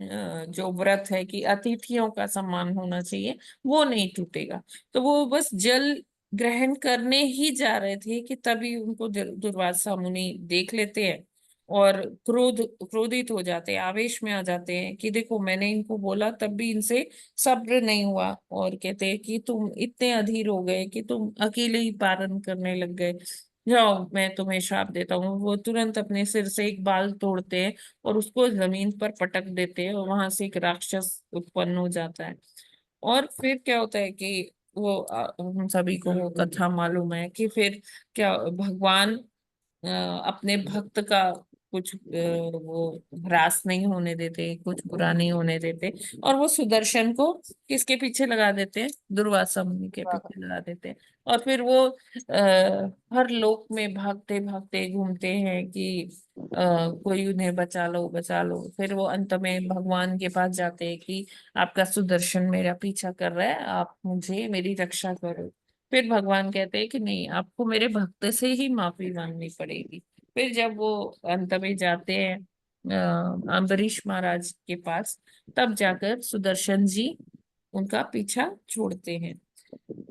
S1: जो व्रत है कि अतिथियों का सम्मान होना चाहिए, वो नहीं टूटेगा। तो वो बस जल ग्रहण करने ही जा रहे थे कि तभी उनको दुर्वासा मुनि देख लेते हैं और क्रोधित हो जाते हैं, आवेश में आ जाते हैं कि देखो मैंने इनको बोला तब भी इनसे सब्र नहीं हुआ, और कहते हैं कि तुम इतने अधीर हो गए कि तुम अकेले ही पारण करने लग गए, जाओ मैं तुम्हें श्राप देता हूँ। वो तुरंत अपने सिर से एक बाल तोड़ते हैं और उसको जमीन पर पटक देते हैं, और वहां से एक राक्षस उत्पन्न हो जाता है। और फिर क्या होता है कि वो हम सभी को वो कथा मालूम है कि फिर क्या भगवान अपने भक्त का कुछ वो ह्रास नहीं होने देते, कुछ बुरा नहीं होने देते, और वो सुदर्शन को किसके पीछे लगा देते हैं, दुर्वासा मुनि के पीछे लगा देते हैं। और फिर वो हर लोक में भागते भागते घूमते हैं कि कोई उन्हें बचा लो बचा लो। फिर वो अंत में भगवान के पास जाते हैं कि आपका सुदर्शन मेरा पीछा कर रहा है, आप मुझे मेरी रक्षा करो। फिर भगवान कहते हैं कि नहीं, आपको मेरे भक्त से ही माफी मांगनी पड़ेगी। फिर जब वो अंत में जाते हैं अम्बरीश महाराज के पास, तब जाकर सुदर्शन जी उनका पीछा छोड़ते हैं।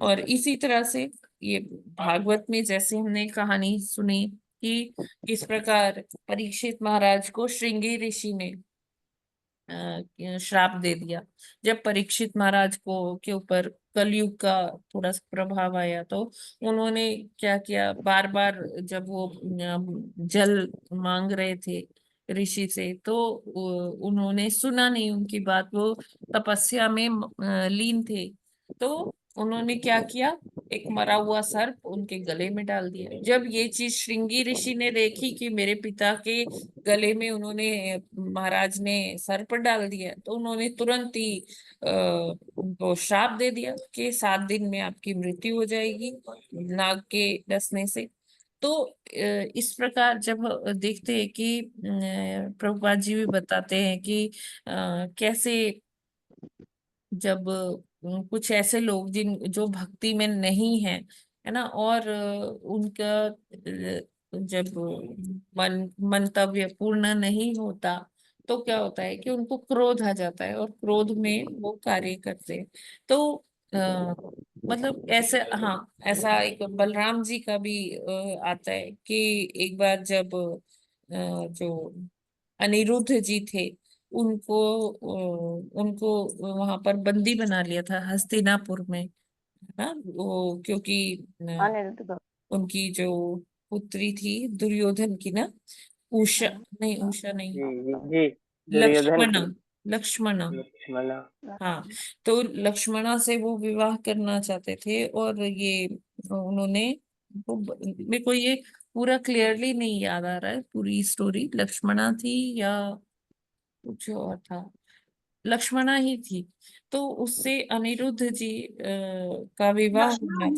S1: और इसी तरह से ये भागवत में जैसे हमने कहानी सुनी कि किस प्रकार परीक्षित महाराज को श्रृंगी ऋषि ने श्राप दे दिया। जब परीक्षित महाराज को के ऊपर कलयुग का थोड़ा सा प्रभाव आया, तो उन्होंने क्या किया, बार बार जब वो जल मांग रहे थे ऋषि से, तो उन्होंने सुना नहीं उनकी बात, वो तपस्या में लीन थे। तो उन्होंने क्या किया, एक मरा हुआ सर्प उनके गले में डाल दिया। जब ये चीज श्रृंगी ऋषि ने देखी कि मेरे पिता के गले में उन्होंने महाराज ने सर्प डाल दिया, तो उन्होंने तुरंत ही उनको श्राप दे दिया कि 7 दिन में आपकी मृत्यु हो जाएगी नाग के डसने से। तो इस प्रकार जब देखते हैं कि प्रभुपाद जी भी बताते हैं कि कैसे जब कुछ ऐसे लोग जिन जो भक्ति में नहीं है ना, और उनका जब मंतव्य पूर्ण नहीं होता, तो क्या होता है कि उनको क्रोध आ जाता है और क्रोध में वो कार्य करते हैं। तो मतलब ऐसे, हाँ, ऐसा एक बलराम जी का भी आता है कि एक बार जब जो अनिरुद्ध जी थे, उनको वहां पर बंदी बना लिया था हस्तिनापुर में, है ना। वो क्योंकि
S12: अनिरुद्ध का।
S1: उनकी जो पुत्री थी दुर्योधन की ना, उषा नहीं, उषा नहीं,
S13: जी जी, दुर्योधन
S1: लक्ष्मणा,
S13: की
S1: लक्ष्मणा।
S13: लक्ष्मणा।
S1: हाँ, तो लक्ष्मणा से वो विवाह करना चाहते थे, और ये उन्होंने मेरे को ये पूरा क्लियरली नहीं याद आ रहा है, पूरी स्टोरी लक्ष्मणा थी या कुछ और था, लक्ष्मणा ही थी। तो उससे अनिरुद्ध जी का विवाह होना
S11: लक्ष्मण,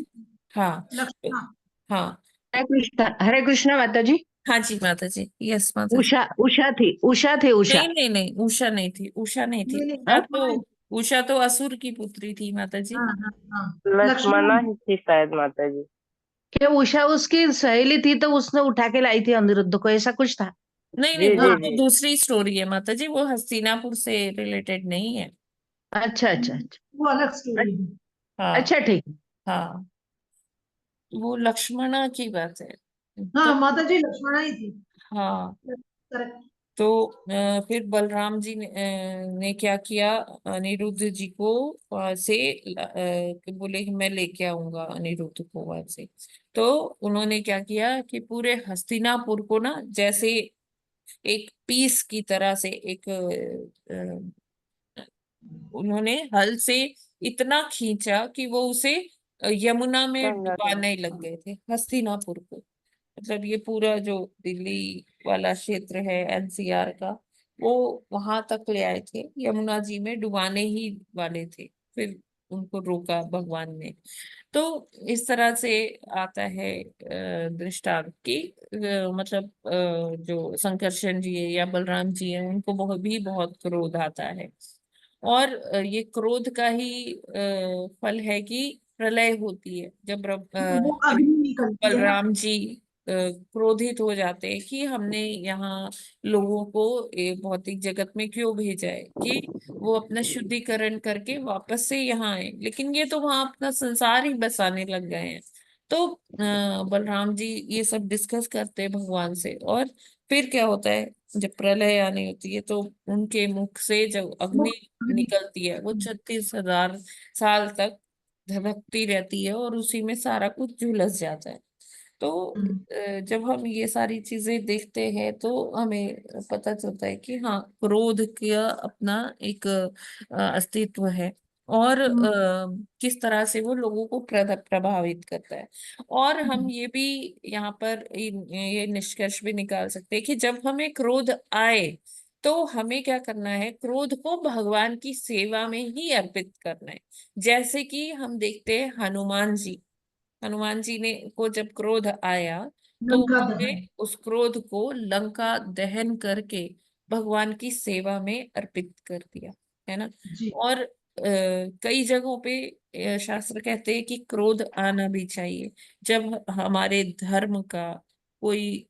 S1: था। हाँ, तो
S11: लक्ष्मण।
S1: हाँ,
S6: हरे कृष्णा माता जी।
S1: हाँ जी माता जी, यस माता जी।
S6: उषा, उषा थी, उषा थी, उषा।
S1: नहीं नहीं नहीं, उषा नहीं थी, उषा नहीं थी,
S11: नहीं नहीं,
S1: उषा तो
S11: लक्ष्मण।
S1: उषा तो असुर की पुत्री थी माता जी।
S11: हाँ हाँ हाँ
S13: लक्ष्मणा
S11: लक्ष्मण
S13: ही थी शायद माता जी।
S6: कि उषा उसकी सहेली थी तो उसने उठा के लाई थी अनिरुद्ध को, ऐसा कुछ था?
S1: नहीं नहीं,
S13: जी
S1: वो
S13: जी
S11: हाँ
S1: तो
S13: जी।
S1: दूसरी स्टोरी है माता जी, वो हस्तिनापुर से रिलेटेड नहीं है।
S6: अच्छा अच्छा अच्छा।
S11: वो अलग स्टोरी है।
S1: हाँ
S6: अच्छा ठीक है।
S1: हाँ, वो लक्ष्मणा की बात है। तो
S11: हाँ माता जी लक्ष्मणा ही थी।
S1: हाँ,
S11: करेक्ट।
S1: तो फिर बलराम जी ने क्या किया, अनिरुद्ध जी को वहां से बोले कि मैं लेके आऊंगा अनिरुद्ध को वहां से। तो उन्होंने क्या किया कि पूरे हस्तिनापुर को ना, जैसे एक पीस की तरह से एक उन्होंने हल से इतना खींचा कि वो उसे यमुना में
S13: गंगा के
S1: डुबाने लग गए थे, हस्तिनापुर को। मतलब ये पूरा जो दिल्ली वाला क्षेत्र है एनसीआर का, वो वहां तक ले आए थे, यमुना जी में डुबाने ही वाले थे। फिर उनको रोका भगवान ने। तो इस तरह से आता है दृष्टांत की मतलब जो संकर्षण जी है या बलराम जी है, उनको बहुत क्रोध आता है। और ये क्रोध का ही फल है कि प्रलय होती है,
S11: वो
S1: जब
S11: अग्नि निकलती है ना।
S1: बलराम जी क्रोधित हो जाते हैं कि हमने यहाँ लोगों को ये भौतिक जगत में क्यों भेजा है, कि वो अपना शुद्धिकरण करके वापस से यहाँ आए, लेकिन ये तो वहां अपना संसार ही बसाने लग गए हैं। तो बलराम जी ये सब डिस्कस करते हैं भगवान से, और फिर क्या होता है, जब प्रलय आनी होती है तो उनके मुख से जब
S11: वो
S1: अग्नि निकलती है, वो 36,000 साल तक धधकती रहती है और उसी में सारा कुछ झुलस जाता है। तो जब हम ये सारी चीजें देखते हैं तो हमें पता चलता है कि हाँ, क्रोध का अपना एक अस्तित्व है, और किस तरह से वो लोगों को प्रभावित करता है। और हम ये भी यहाँ पर ये निष्कर्ष भी निकाल सकते हैं कि जब हमें क्रोध आए तो हमें क्या करना है, क्रोध को भगवान की सेवा में ही अर्पित करना है। जैसे कि हम देखते हैं हनुमान जी ने को जब क्रोध आया तो
S11: लंका
S1: उन्होंने
S11: दहन।
S1: उस क्रोध को लंका दहन करके भगवान की सेवा में अर्पित कर दिया, है ना।
S11: जी
S1: और कई जगहों पे शास्त्र कहते हैं कि क्रोध आना भी चाहिए, जब हमारे धर्म का कोई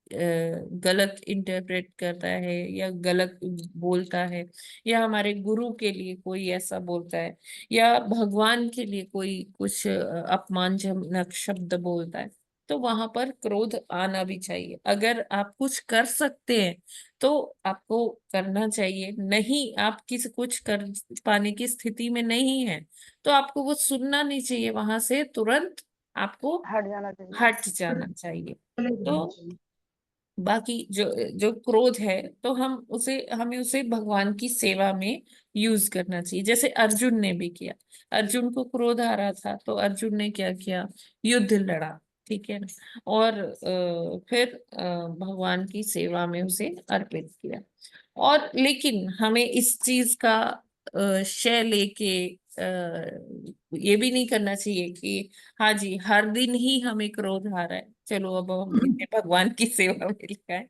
S1: गलत इंटरप्रेट करता है या गलत बोलता है, या हमारे गुरु के लिए कोई ऐसा बोलता है, या भगवान के लिए कोई कुछ अपमानजनक शब्द बोलता है, तो वहां पर क्रोध आना भी चाहिए। अगर आप कुछ कर सकते हैं तो आपको करना चाहिए, नहीं आप किसी कुछ कर पाने की स्थिति में नहीं है तो आपको वो सुनना नहीं चाहिए, वहां से तुरंत आपको
S12: हट जाना चाहिए।
S1: हट जाना चाहिए।
S11: चले
S1: तो
S11: जाना चाहिए।
S1: बाकी जो जो क्रोध है तो हमें उसे भगवान की सेवा में यूज करना चाहिए, जैसे अर्जुन ने भी किया। अर्जुन को क्रोध आ रहा था तो अर्जुन ने क्या किया, युद्ध लड़ा, ठीक है ना। और फिर भगवान की सेवा में उसे अर्पित किया। और लेकिन हमें इस चीज का श्रेय लेके ये भी नहीं करना चाहिए कि हाँ जी हर दिन ही हमें क्रोध आ रहा है, चलो अब हम इसे भगवान की सेवा में लगाएं।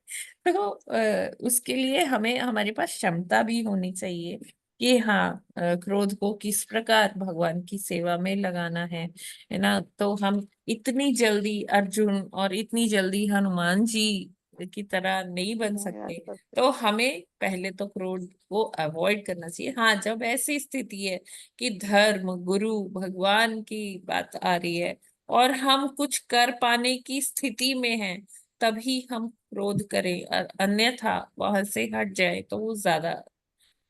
S1: तो उसके लिए हमें हमारे पास क्षमता भी होनी चाहिए कि हाँ क्रोध को किस प्रकार भगवान की सेवा में लगाना है ना। तो हम इतनी जल्दी अर्जुन और इतनी जल्दी हनुमान जी की तरह नहीं बन
S12: नहीं आ
S1: सकते।
S12: सकते।
S1: तो हमें पहले तो क्रोध को अवॉइड करना चाहिए। हाँ, जब ऐसी स्थिति है कि धर्म गुरु भगवान की बात आ रही है और हम कुछ कर पाने की स्थिति में हैं, तभी हम क्रोध करें, अन्यथा वहां से हट जाए तो वो ज्यादा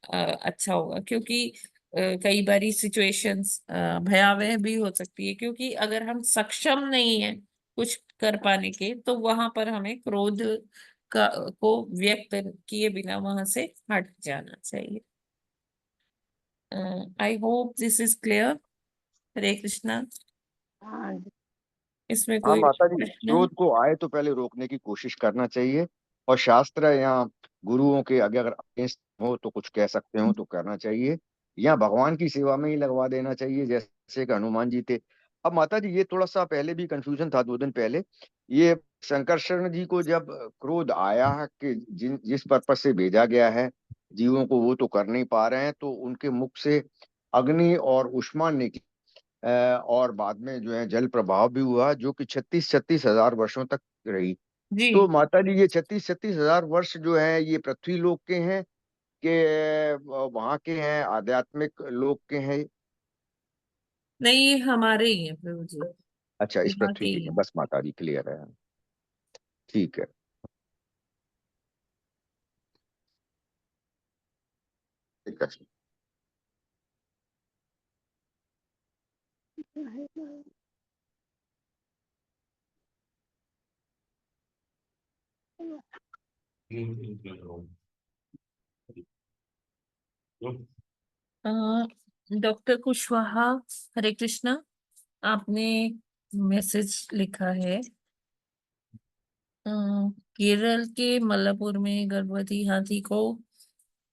S1: अच्छा होगा। क्योंकि कई बारी सिचुएशंस भयावह भी हो सकती है, क्योंकि अगर हम सक्षम नहीं है कुछ कर पाने के तो वहां पर हमें क्रोध का को व्यक्त किए बिना वहां से हट जाना चाहिए। I hope this is clear. Hare Krishna.
S12: हाँ जी।
S1: इसमें
S10: हाँ
S1: कोई
S10: माता जी,
S1: प्रश्न?
S10: क्रोध को आए तो पहले रोकने की कोशिश करना चाहिए, और शास्त्र या गुरुओं के अगर अगेंस्ट हो तो कुछ कह सकते हो तो करना चाहिए, या भगवान की सेवा में ही लगवा देना चाहिए जैसे कि हनुमान जी थे। अब माता जी, ये थोड़ा सा पहले भी कंफ्यूजन था 2 दिन पहले। ये शंकरशरण जी को जब क्रोध आया कि जिस पर्पज से भेजा गया है जीवों को वो तो कर नहीं पा रहे हैं, तो उनके मुख से अग्नि और उष्मा निकली, और बाद में जो है जल प्रभाव भी हुआ, जो कि 36 हजार वर्षों तक रही।
S1: जी
S10: तो माता जी, ये 36 हजार वर्ष जो है ये पृथ्वी लोक के हैं कि वहां के हैं, आध्यात्मिक लोक के हैं?
S1: नहीं, ये हमारे ही है प्रभु जी,
S10: अच्छा, इस
S1: यहाँ के
S10: पृथ्वी के
S1: ही
S10: हैं,
S1: है।
S10: बस माता जी क्लियर है। ठीक है। ठीक है।
S1: डॉक्टर कुशवाहा, हरे कृष्णा, आपने मैसेज लिखा है। केरल के मल्लापुर में गर्भवती हाथी को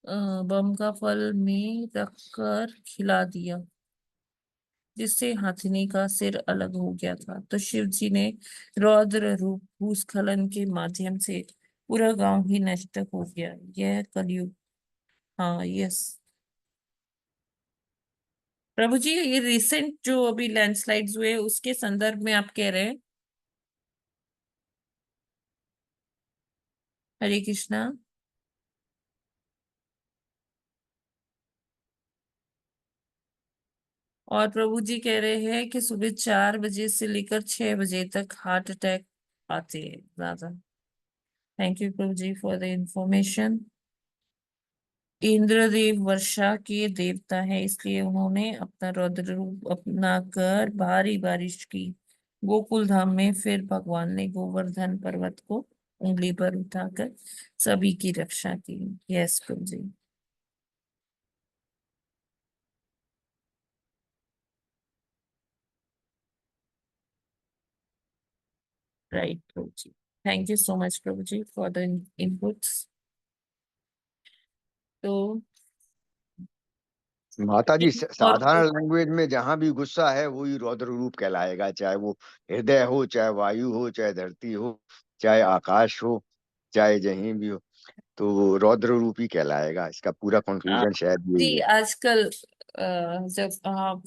S1: बम का फल में रखकर खिला दिया, जिससे हाथिनी का सिर अलग हो गया था। तो शिव जी ने रौद्र रूप भूस्खलन के माध्यम से पूरा गांव ही नष्ट हो गया। यह कलयुग। हाँ, यस प्रभु जी, ये रिसेंट जो अभी लैंडस्लाइड्स हुए उसके संदर्भ में आप कह रहे हैं? हरे कृष्णा। और प्रभु जी कह रहे हैं कि सुबह 4 बजे से लेकर 6 बजे तक हार्ट अटैक आते हैं ज्यादा। थैंक यू प्रभु जी फॉर द इंफॉर्मेशन। इंद्रदेव वर्षा के देवता है, इसलिए उन्होंने अपना रौद्र रूप अपना कर भारी बारिश की गोकुल धाम में। फिर भगवान ने गोवर्धन पर्वत को उंगली पर उठाकर सभी की रक्षा की। Yes Prabhu ji. Right Prabhu ji. Thank you so much Prabhu ji for the inputs. तो
S10: माता जी,
S1: और
S10: साधारण लैंग्वेज में जहां भी गुस्सा है वही रौद्र रूप कहलाएगा, चाहे वो हृदय हो, चाहे वायु हो, चाहे धरती हो, चाहे आकाश हो, चाहे जहीं भी हो, तो वो रौद्र रूप ही कहलाएगा। इसका पूरा
S1: आ,
S10: कंक्लूजन शायद यही
S1: जी,
S10: है।
S1: आजकल जब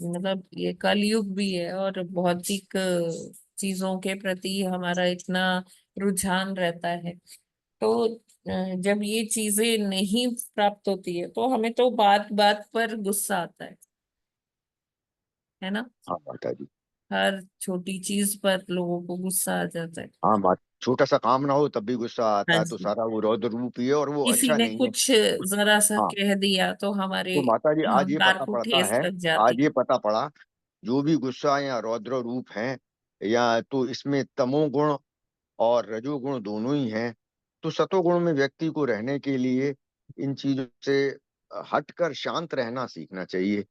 S1: मतलब ये कलयुग भी है और भौतिक चीजों के प्रति हमारा इतना रुझान रहता है, तो जब ये चीजें नहीं प्राप्त होती है तो हमें तो बात बात पर गुस्सा आता है ना?
S10: हाँ माता जी।
S1: हर छोटी चीज पर लोगों को गुस्सा आ जाता है।
S10: हाँ माता, छोटा सा काम ना हो तब भी गुस्सा आता
S1: हाँ
S10: है, तो
S1: जी,
S10: सारा वो रौद्र रूप ही है और वो
S1: किसी
S10: अच्छा
S1: ने
S10: नहीं है।
S1: कुछ जरा सा
S10: हाँ,
S1: कह दिया तो हमारे
S10: तो माता जी आज ये
S1: अहंकार
S10: पता
S1: को
S10: पड़ता
S1: ठेस
S10: है,
S1: लग जाती
S10: आज ये पता पड़ा, जो भी गुस्सा या रौद्र रूप है, या तो इसमें तमोगुण और रजोगुण दोनों ही हैं। तो सतोगुण में व्यक्ति को रहने के लिए इन चीजों से हटकर शांत रहना सीखना चाहिए,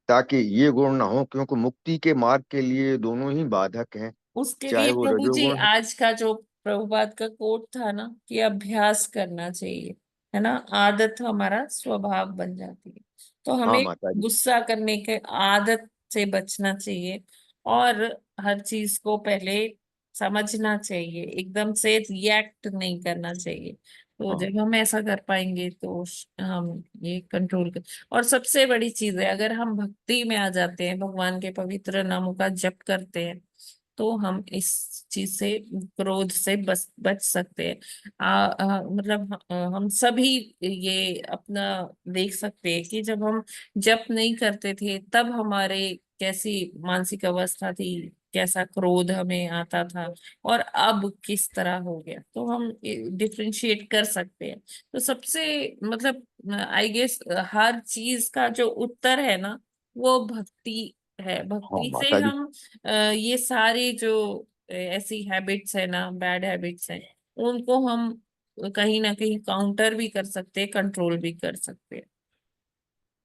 S10: ताकि ये गुण ना हो, क्योंकि मुक्ति के मार्ग के लिए दोनों ही बाधक हैं,
S1: उसके
S10: चाहे
S1: लिए
S10: वो
S1: प्रभु जी
S10: रजोगुण हो।
S1: आज का जो प्रभुपाद का कोट था ना कि अभ्यास करना चाहिए, है ना? आदत हमारा स्वभाव बन जाती है। तो
S10: हाँ
S1: हमें
S10: माता जी।
S1: गुस्सा करने के आदत से बचना चाहिए और हर चीज को पहले समझना चाहिए, एकदम से रिएक्ट नहीं करना चाहिए। तो
S10: हाँ
S1: जब हम ऐसा कर पाएंगे तो हम ये कंट्रोल कर। और सबसे बड़ी चीज है, अगर हम भक्ति में आ जाते हैं, भगवान के पवित्र नामों का जप करते हैं, तो हम इस चीज से, क्रोध से बच सकते हैं। मतलब हम सभी ये अपना देख सकते हैं कि जब हम जप नहीं करते थे तब हमारे कैसी मानसिक अवस्था थी, कैसा क्रोध हमें आता था, और अब किस तरह हो गया। तो हम डिफरेंशिएट कर सकते हैं। तो सबसे मतलब आई गेस हर चीज का जो उत्तर है ना, वो भक्ति है।
S10: हाँ
S1: भक्ति से
S10: माता जी।
S1: हम ये सारी जो ऐसी हैबिट्स है ना, बैड हैबिट्स हैं, उनको हम कहीं ना कहीं काउंटर भी कर सकते हैं, कंट्रोल भी कर सकते हैं।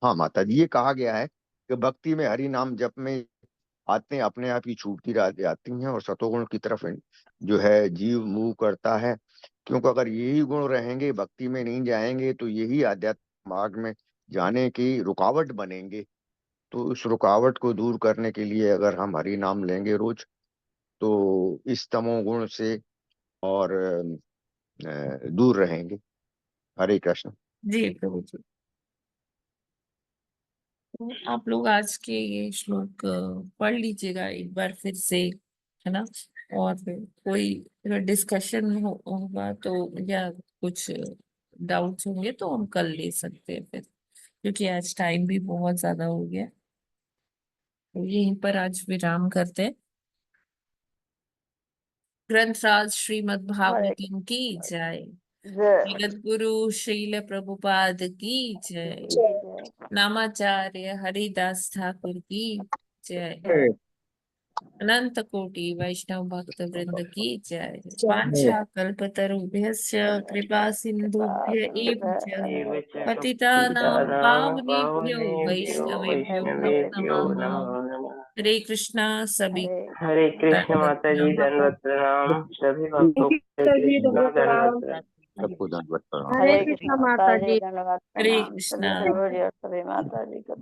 S10: हाँ माता जी, ये कहा गया है कि भक्ति में, हरि नाम जप में आते अपने आप ही छूटती जाती हैं, और सतोगुण की तरफ जो है जीव मूव करता है। क्योंकि अगर यही गुण रहेंगे, भक्ति में नहीं जाएंगे, तो यही आध्यात्मिक मार्ग में जाने की रुकावट बनेंगे। तो उस रुकावट को दूर करने के लिए अगर हम हरि नाम लेंगे रोज, तो इस तमोगुण से और दूर रहेंगे। हरे कृष्ण।
S1: जी प्रभु जी। तो आप लोग आज के ये श्लोक पढ़ लीजिएगा एक बार फिर से, है ना। और कोई डिस्कशन होगा तो या कुछ डाउट्स होंगे तो हम कल ले सकते हैं फिर, क्योंकि आज टाइम भी बहुत ज्यादा हो गया। तो यहीं पर आज विराम करते हैं। ग्रंथराज श्रीमद्
S12: हरे
S1: भागवतम की जय।
S12: जय
S1: जगत गुरु श्रील प्रभुपाद की जय।
S12: जय
S1: नामाचार्य हरिदास ठाकुर की जय।
S12: जय
S1: अनंत कोटि वैष्णव भक्त वृंद की जय।
S12: जय
S1: वाञ्छा कल्पतरुभ्यश्च कृपा सिन्धुभ्य एव च
S13: एव च
S1: पतितानां
S13: पतितानां
S1: पावनेभ्यो
S13: पावनेभ्यो
S1: वैष्णवेभ्यो नमो
S13: वैष्णवेभ्यो
S1: नमः।
S13: नमो नमः।
S1: हरे कृष्णा सभी
S12: हरे
S13: हरे कृष्ण
S1: दंडवत
S13: माता जी,
S1: प्रणाम।
S13: दंडवत प्रणाम। सभी भक्तों को हरे कृष्णा, दंडवत प्रणाम।
S10: सबको दंडवत प्रणाम।
S12: हरे
S10: हरे
S12: कृष्ण माता जी, धन्यवाद
S1: हरे
S12: प्रणाम। सभी
S1: कृष्णा।
S12: गुरुजी और सभी माता जी को